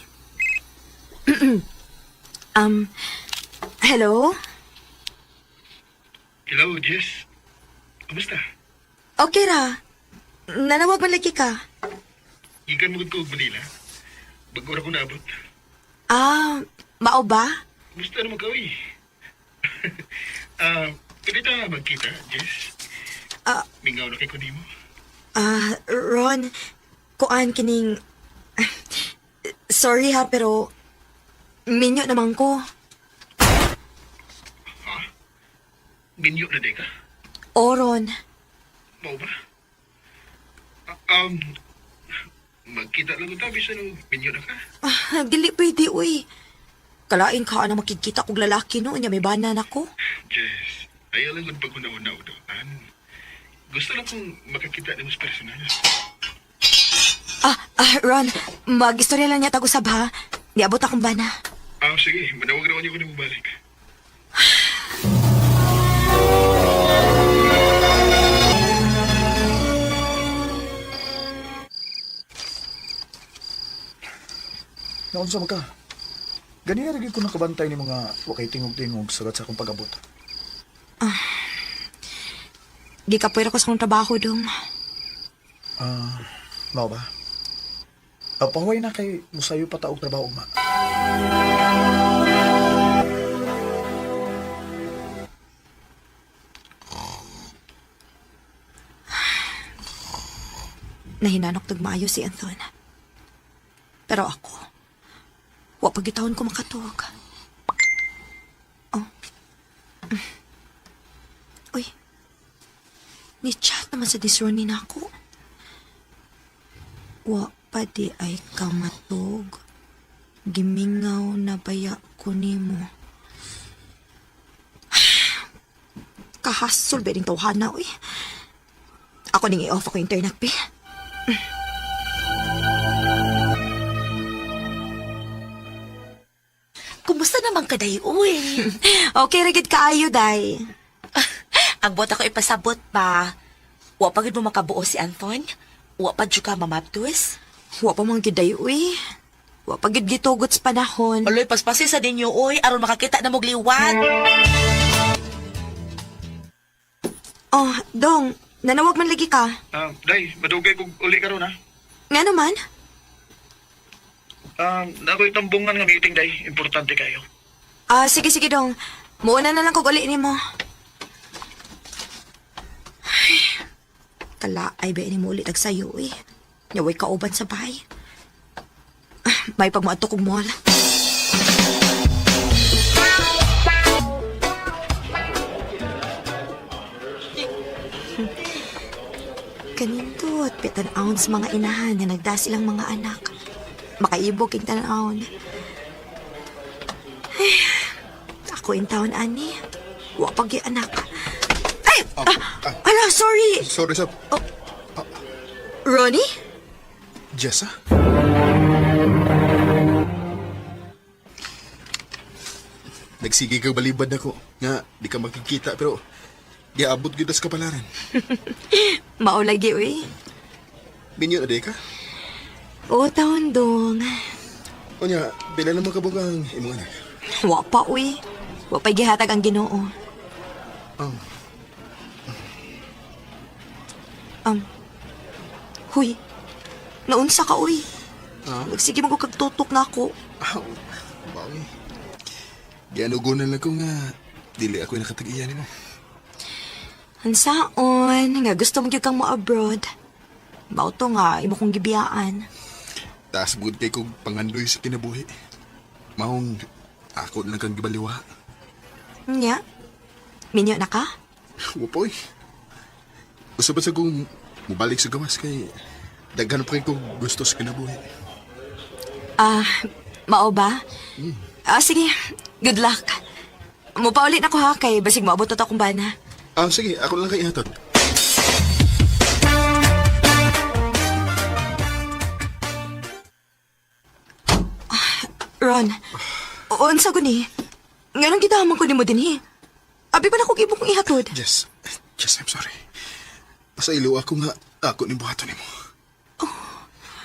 Hello? Hello, Jess. Kumusta? Okay ra. Nanawag man lagi ka. Ikan mo ko Manila. Bago ko naabot. Ah, mao ba? Kumusta naman ka, uy? Pwede ta magkita, Jess? Mingaw na kay kundi mo. Ron, kuan kining... Sorry ha, pero... Minyo naman ko. Minyo na, Deka? O, Ron. Mau ba? Magkita lang ito, bisa no, minyo na ka. Dili pwede, uy. Kalain ka na makikita kong lalaki, no? Nya may banan ako. Jess, ayaw lang kung pagkunaw-naw-daan. Gusto lang kong makakita ng mas personal. Ron, mag-istorya lang niya tagusab ha. Niabot akong bana. Sige, manawag-rawan niyo ko na mabalik. Naunsa man ka? Ganiya rin ko nakabantay ni mga wakay tingog-tingog sagat sa akong pag-abot. Gikapoy ako sa akong trabaho dong. Mao ba? Pahuway na kay musayo pa taog trabaho, ma. Nahinanok tag maayo si Anton. Pero ako, wa pagitahon ko makatuog. Oh. Uy, ni-chat naman sa disroni na ako. Wa pa di ay kamatog. Gimingaw na baya ko nimo. Kahasol ba rin tawhana, uy. Ako ning i-off ako internet, pi. Kumusta naman ka, Day, uy? Okay, ragid kaayo, day. Ang buot ako ipasabot pa. Wa pa gid mo makabuo si Anton? Wa pa dyan ka mamaptus? Wa pa mang giday, uy. Wa pa gid gitugot sa panahon. Aloy, paspasi sa dinyo, uy, aron makakita na mogliwat. Oh, Dong, nanawag man lagi ka. Day, madugay kong uli ka ron, ha? Nga naman? Nako'y tambungan nga meeting, Day. Importante kayo. Sige, Dong. Muuna na lang kog uli ni mo. Kalaay ba ini mo ulit ag sayo, eh. Nyaway kauban sa bahay. May pagmaato kong mall. Kanindot, pitan-aon sa mga inahan na nagdasilang mga anak. Makaibog yung tan-aon. Ako yung taon, ani. Wapag yung anak. Ay! Ala, sorry! Sorry, sir. Ronnie? Jessa? nagsige ka balibad ako. Nga, di ka makikita pero giabot gyud sa kapalaran. Maulagi, uy. Minyo na di ka? O, taon dong. O niya, pila naman kabugang imong anak. Wa pa, uy. Wa pa'y gihatag ang ginoo. Oh, Huy, naunsa ka, uy. ah, Nagsige mo ko kagtutok na ako. aw, bawi. Gianugunan lang ko nga, dili ako nakatag-iyan mo. Hansaon, nga gusto mo gyud kang mo-abroad. Mauto nga, imo kong gibiyaan. Taas bugod kay kong pangandoy sa kinabuhi. Mahong, ako lang kang gibaliwa. Nya? Minyo na ka? Wapoy. Gusto ba sa kong mubalik sa gawas kay daghan pa kay kong gusto sa kinabuhi. Mao ba? Sige, good luck. Mupaulit ako ha, kay basig maabot ito akong bana. Sige, ako lang kay ihatod. Ron, unsa ko ni? Nga nang gitahaman ko ni mo din Abi pa na kong ibong ihatod. Jess, I'm sorry. Pasaylo ako nga ako ni buhato ni mo.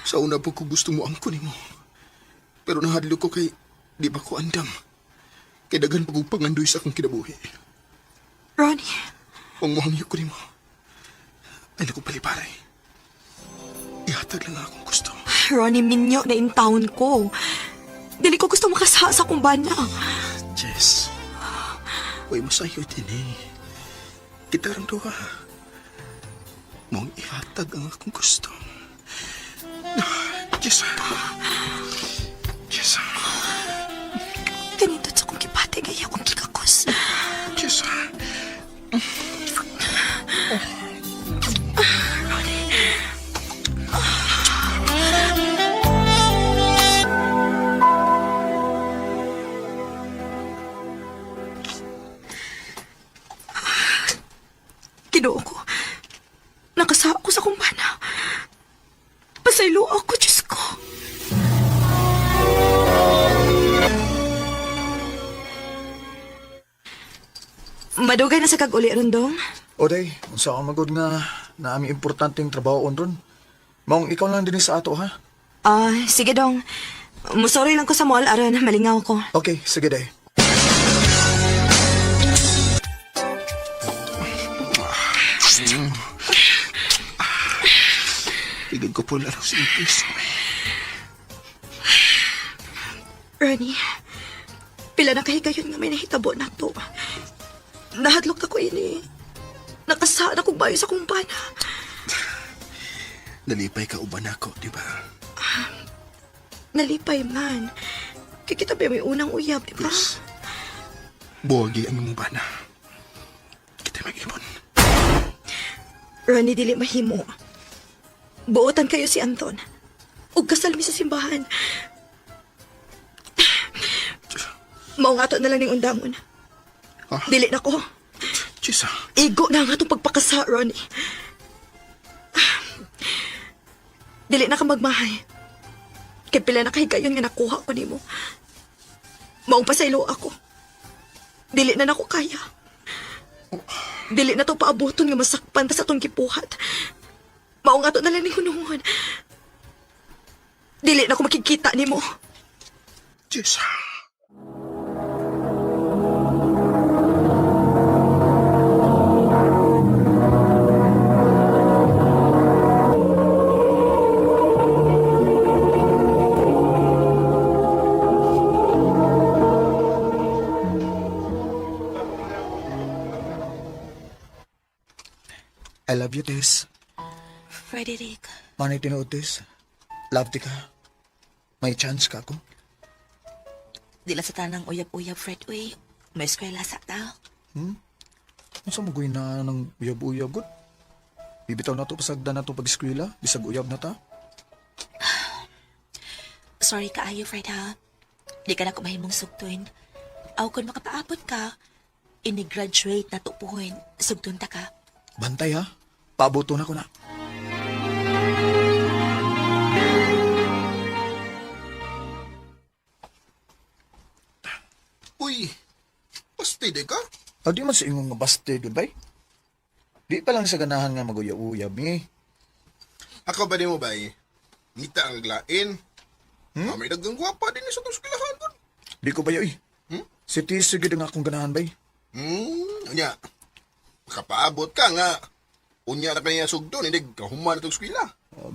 Sa una po ko gusto mo angko ni mo. Pero nahadlo ko kay di ba ko andam. Kay daghan pa kong pangandoy sa akong kinabuhi. Ronnie, Ang muhangyo ko ni mo. Ay naku paliparay. Ihatag lang akong gusto. Ronnie, minyo na in town ko. Dili ko gusto makasa sa kumbana. Jess. Uy, masayo din eh. Kita rin doha. Mong ihatag ang akong gusto. Jess. Jess. Ganito sa kong kipate gaya akong kikakos. Jess. Ginoo ko. Nakasa ako sa kumbana. Pasaylo ako, Diyos ko. Madugay na sa kag-uli, Rondong. Oday, unsa ka magod nga na aming importanteng trabaho ron. Maong ikaw lang din sa ato, ha? Sige dong. Musorry lang ko sa mall, aron malingaw ko. Okay, sige day. Tigad ko po laro sa ipis. Ronnie, pila na kahigayon nga may nahitabo na to. Nahadlok ako ini. Nakasaan akong bayo sa kumpana. Nalipay ka uban ako, di ba? Nalipay man. Kaya kita ba may unang uyab, di ba? Please. Buwagi ang mong bana. Kita mag-ibon. Ronnie, dili mahimo. Buotan kayo si Anton. Ug kasal mi sa simbahan. Mao nga to na lang ning undangon. Ah? Dili na ko. Chisa. Igo na nga itong pagpakasa, Ronnie. Dili na ka magmahay. Kaya pila na kahigayon nga nakuha ko ni mo. Maong pasaylo ako. Dili na nako kaya. Dili na to paabuton nga masakpan ta sa tong gipuhat. Maong ato na lang ni hunungon. Dili na ko makikita ni mo. Chisa. I love you, Tess. Frederick, Manay tinuod, Tess. Love ti ka. May chance ka ako. di lang sa tanang uyab-uyab, Fred, uy. May eskwela sa tao. Masa mo na ng uyab-uyab, good? Bibitaw na to pasagda na to pag-eskwela. Bisag uyab na ta. Sorry kaayo, Fred, ha? Di ka na kumahimong sugtuin. Aw, kung makapaabot ka, ini-graduate na tupuhin, sugtun ta ka. Bantay, ha? Paaboto na ko na. Uy, di man sa ingong nga baste, bay. Di pa lang sa ganahan nga maguyab-uyab ni. Ako ba di mo ba ngita ang aglain? May dagang gwapa din sa itong eskwelahan ko. Di ko bayo Si Tiso gid ang akong ganahan, bay. Unya. Makapaabot ka nga. Unya na kaniya sugdo, hindi kahuman na itong eskwela.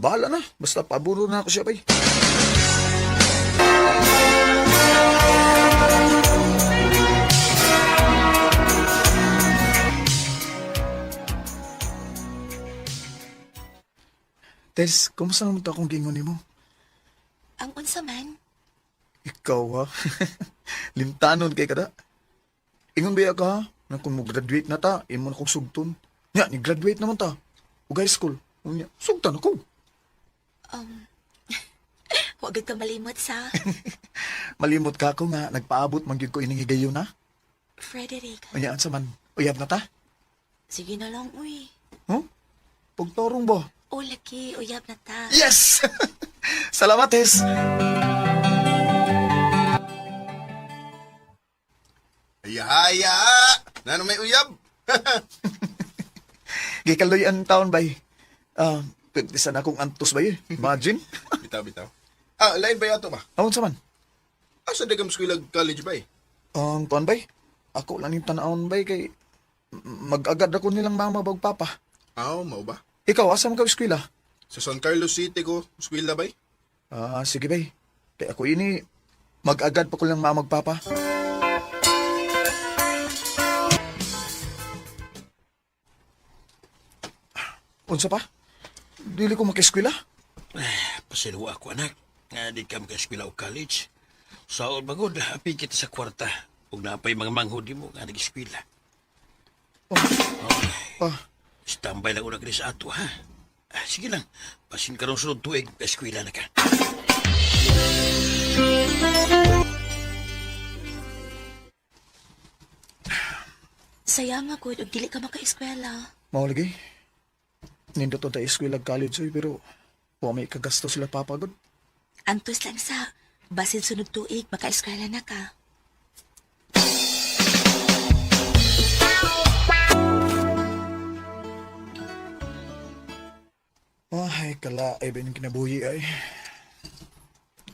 Bahala na. Basta paburo na ako siya, bay. Tess, kumusta naman ito akong gingon mo? Ang unsa man? Ikaw, ha? Limtanon kay kada. Ingon ba ka, ha? Na kung mag-graduate na ta, imo na kong sugton. Nga, ni-graduate naman ta. Ug high school. Unya, sugtan ako. Huwag ka malimot sa Malimot ka ako nga, nagpaabot man gyud ko ining higayon na. Frederick. Unya, sa man, uyab na ta? Sige na lang, uy. Huh? Pagtorong ba? O, laki, uyab na ta. Yes! Salamat, Tess! Haya! Nano may uyab? Gikaloy ang taon, bay. Pagdisan akong antos, bay. Imagine. Bitaw. Lain ba yato ba? Awon sa man. Asa dagam eskwela college ba Ang tuan, bay. Ako lang yung tanawon, bay, kay mag-agad ako nilang mama bag papa. Mao ba? Ikaw, asa mo ka eskwela? Sa San Carlos City ko, eskwela ba? Sige, bay. Kaya ako ini, mag-agad pa ko lang mama magpapa. Unsa pa? Dili ko makeskwela. Pasiluwa ako, anak. Nga di ka maka-eskwela o college. Saod bagod, api kita sa kwarta. Huwag na pa yung mga manghudi mo nga nag-eskwela. Standby lang una ka sa ato, ha? Sige lang, pasin ka nung sunod tuig, eskwela na ka. Sayang ako, ug dili ka maka-eskwela. Mao lagi. Nindot to ta eskwela college oy, pero wa may kagasto sila papagod. Antos lang sa, basin sunod tuig, maka-eskwela na ka. Ay, kala ay ba yung kinabuhi ay.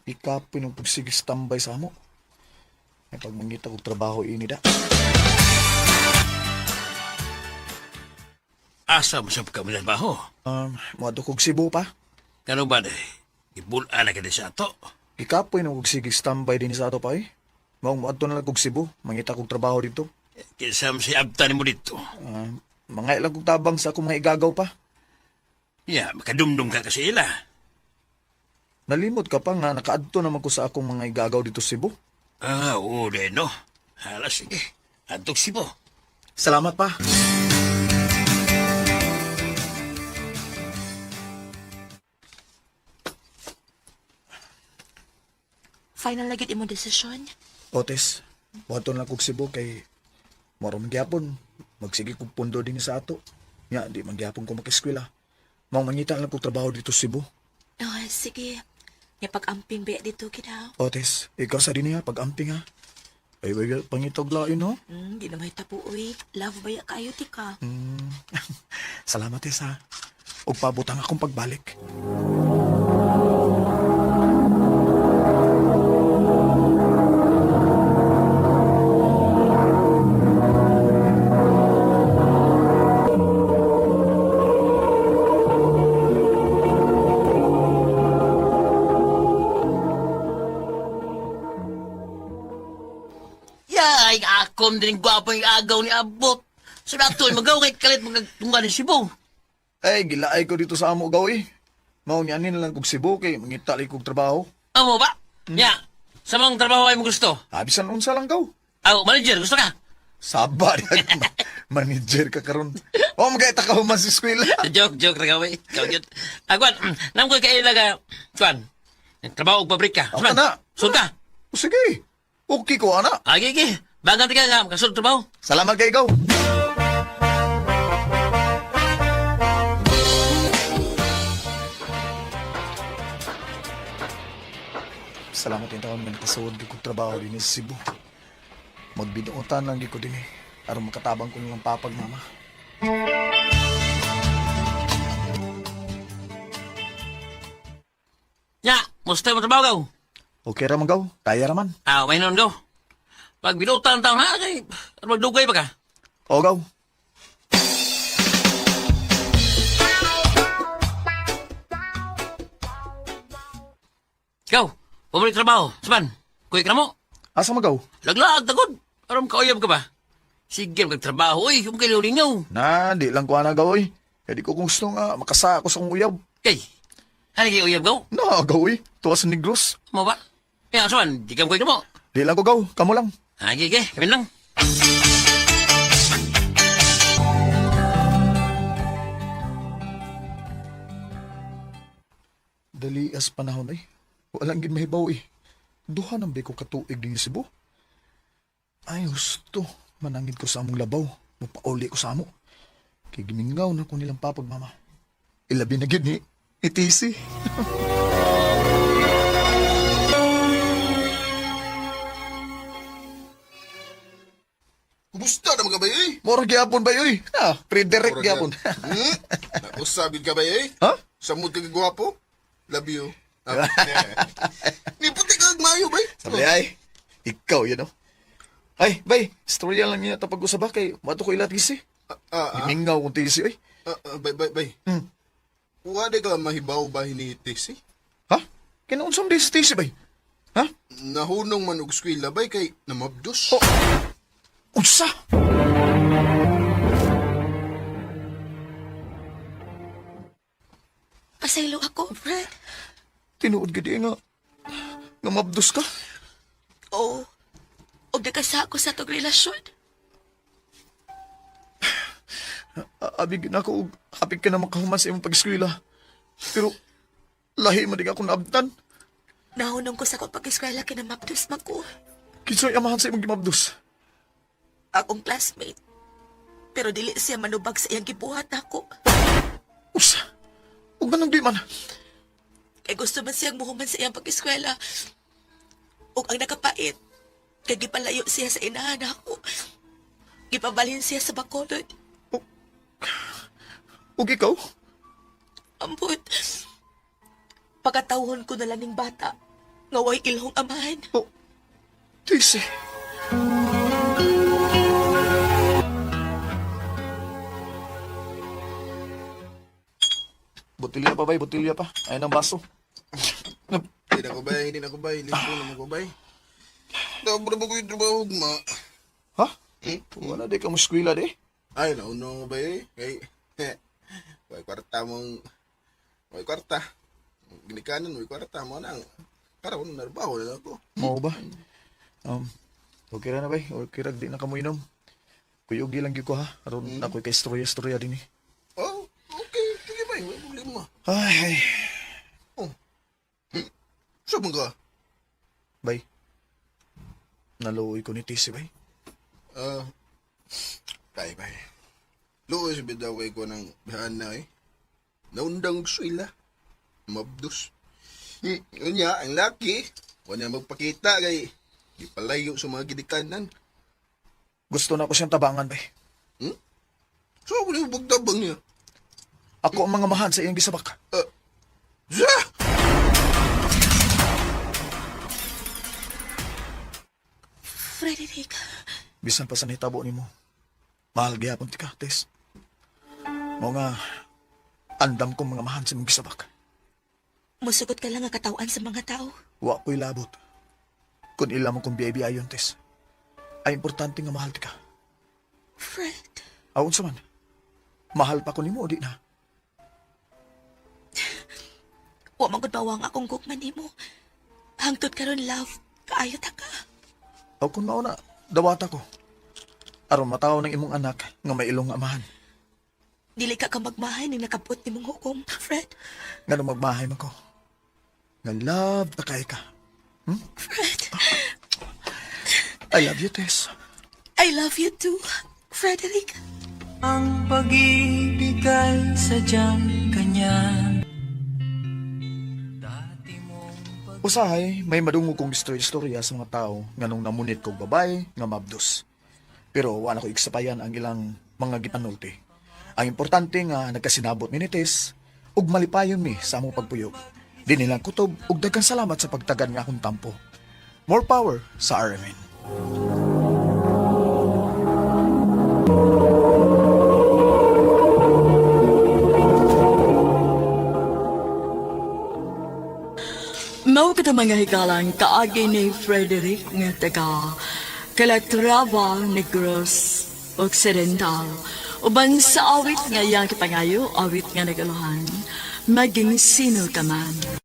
Ikapin ang pagsige standby sa mo. Ay pag mangita kong trabaho ini da. Asa mo sa pagkamilalbaho? Muadto kog Cebu pa. Kano ba day? Ibulaan na ka din sa ato. Ikapin ang pagsige standby din sa ato pa eh. Maong muadto na lang kog Cebu. Mangita kong trabaho dito. Kinsam si abtan mo dito. Mga ilang kong tabang sa akong mga igagaw pa. Ya, makadumdum ka kasi ila. Nalimot ka pa nga, nakaadto naman ko sa akong mga igagaw dito sa Cebu. Oo, de no. Hala, sige. Antok si po. Salamat pa. Final na gid imong desisyon? Otes, wato na kog Cebu kay marom gyapon. Magsige kog pundo din sa ato. Nya, di man gyapon ko makeskwela. Mao mangita lang kog trabaho dito sa Cebu. Sige. Nga pag-amping ba dito kita? Otes, ikaw sa din niya pag-amping ha. Ay, pangitog lain no? Di na may tapo, uy. Love ba ya kayo, tika? Salamat Tess ha. Ug pabutang akong pagbalik. Ay, akom din gwapo yung agaw ni Abot. Sa dato, magaw kay kalit magtungga ni Cebu. Ay, gilaay ko dito sa amo gaw eh. Mao niyanin lang kog Cebu kay mangita lang kog trabaho. Amo ba? Ya, sa mga trabaho ay mo gusto? Abisan unsa lang gaw. Manager, gusto ka? Saba manager ka karon. O magayta ka human sa eskwela. Joke, ragaway. Ikaw yun. Kwan, nam ko kaila ka, Kwan, trabaho og pabrika. Ako na. Sulod ka. O sige. Okay ko ana. Agi. Bagang tika nga, kasulod trabaho. Salamat kay ikaw. Salamat yung taon ng kasawad ko trabaho din sa Cebu. Magbinuotan lang di ko din eh. aron makatabang ko nilang papag mama. Nya, musta mo trabaho gaw? Okay ra man gaw, kaya ra man. May nun gaw. Pag binutan taon ha, kay magdugay pa ka. O gaw. Ikaw, pumalik trabaho. Saman, kuya ka na mo. Asa man gaw? Laglag, tagod. Aram kauyab ka ba? Sige, magtrabaho. Uy, yung kayo lingaw. Na, di lang ko na gaw oy. Kaya di ko kung gusto nga makasa ako sa kong uyab. Kay, ano kayo uyab gaw? Na, gaw oy. Tuwa sa Negros. Mo ba? Kaya saman, di ka kuya mo. Di lang ko gaw, kamo lang. Gige, kami lang. Dali as panahon ay. Walang gid mahibaw eh. Duha nang ko katuig din sa Cebu. Ay, gusto. Manangin ko sa among labaw. Mupauli ko sa amo. Kay gimingaw na ko nilang papag mama. Ilabi na gid ni itisi. Kumusta na mga bay, eh? Mora gyapon ba yoy? Ah, pre-direct gyapon. Nausabid ka ba, eh? Ha? Samud ka gwapo? Love you. Ni puti ka mayo, bay. Sabi ay, ikaw yun oh. Ay, bay, storya lang niya tapag usaba kay mato ko ila tisi. Imingaw kong tisi ay. Bay. Wala ka mahibaw ba hinihitis, eh? Ha? Kinuunsam di si tisi bay? Ha? Nahunong man og skwela, bay, kay namabdos. Unsa? Pasaylo ako, Fred. Tinuod gadi nga. Nga mabdos ka? Oo. O nagkasa ako sa tong relasyon. Abig na ako, hapig ka na makahuman sa imong pag-eskwela. Pero, lahi man di ako naabtan. Nahunong ko sa kong pag-eskwela kinamapdos man ko. Kinso'y amahan sa imong gimabdos. Akong classmate. Pero dili siya manubag sa iyang gibuhat ako. Usa? Huwag man lang di man. Kay gusto man siyang muhuman sa iyang pag-eskwela. Ug ang nakapait, kay gipalayo siya sa inahan ako. Gipabalhin siya sa Bacolod. Huwag ikaw? Ambot. Pagkatawon ko na lang ning bata. Ngaway ilhong amahan. Tisi. Botilya pa bay, botilya pa. Ayun ang baso. Hindi na ko bay. Listo na ko bay. Dabra ba ko yung trabaho, ma? Ha? Wala di ka mo eskwela di? Ay, nauno ba, eh? Kay, may kwarta mong, may kwarta. Ginikanan, may kwarta mo nang, para ko narbaho na ako. Mao ba? Okay ra na bay. Okay ra, di na ka mo inom. Kuyugi lang gyud ko ha. Aron ako kay istorya din eh. Oh, okay. Sige bay, may problema. Ay. Saan ka? Bay. Naluoy ko ni Tisi bay. Bay. Luoy sa bidaw kay ko ng bihaan na eh. Naundang suila. Mabdos. Unya, ang laki. Wala magpakita kay ipalayo sa mga gidikanan. Gusto na ko siyang tabangan bay. So, ako na yung pagtabang niya. Ako ang mga mahan sa iyang gisabak. Frederick, Bisan pa sa nahitabo nimo. Mahal gyapon ti ka, Tess. Mao nga andam kong mga mahan sa imong gisabak. musugot ka lang nga katawan sa mga tao. Wa ko'y labot. Kung ila mo kong biyayon, Tess. Ay importante nga mahal ti ka. Fred, Awon sa man. Mahal pa ko nimo, di na. wa magod bawang akong gugman nimo. Hangtod karon love, kaayo ta ka. Aw kung mao na, dawata ko. Aron mataw ng imong anak nga may ilong amahan. Dili ka magmahay ning nakapot nimong hukom, Fred. Nga nung magmahay man ko. Nga love na kay ka. Fred, I love you, Tess. I love you too, Frederick. Ang pag-ibig ay sadyang ganyan. Usahay, may madungog kong istorya sa mga tao nga nung namunit kong babay nga mabdos. Pero wala ko iksapayan ang ilang mga gipanulti. Ang importante nga nagkasinabot ni Nites ug malipayon mi sa among pagpuyog. Di nilang kutob ug daghang salamat sa pagtagad nga akong tampo. More power sa RMN. Mao kita mga hikalang kaagi ni Frederick nga taga Calatrava Negros Occidental. Uban sa awit nga iyang kipangayo, awit nga nagaluhan, maging sino ka man.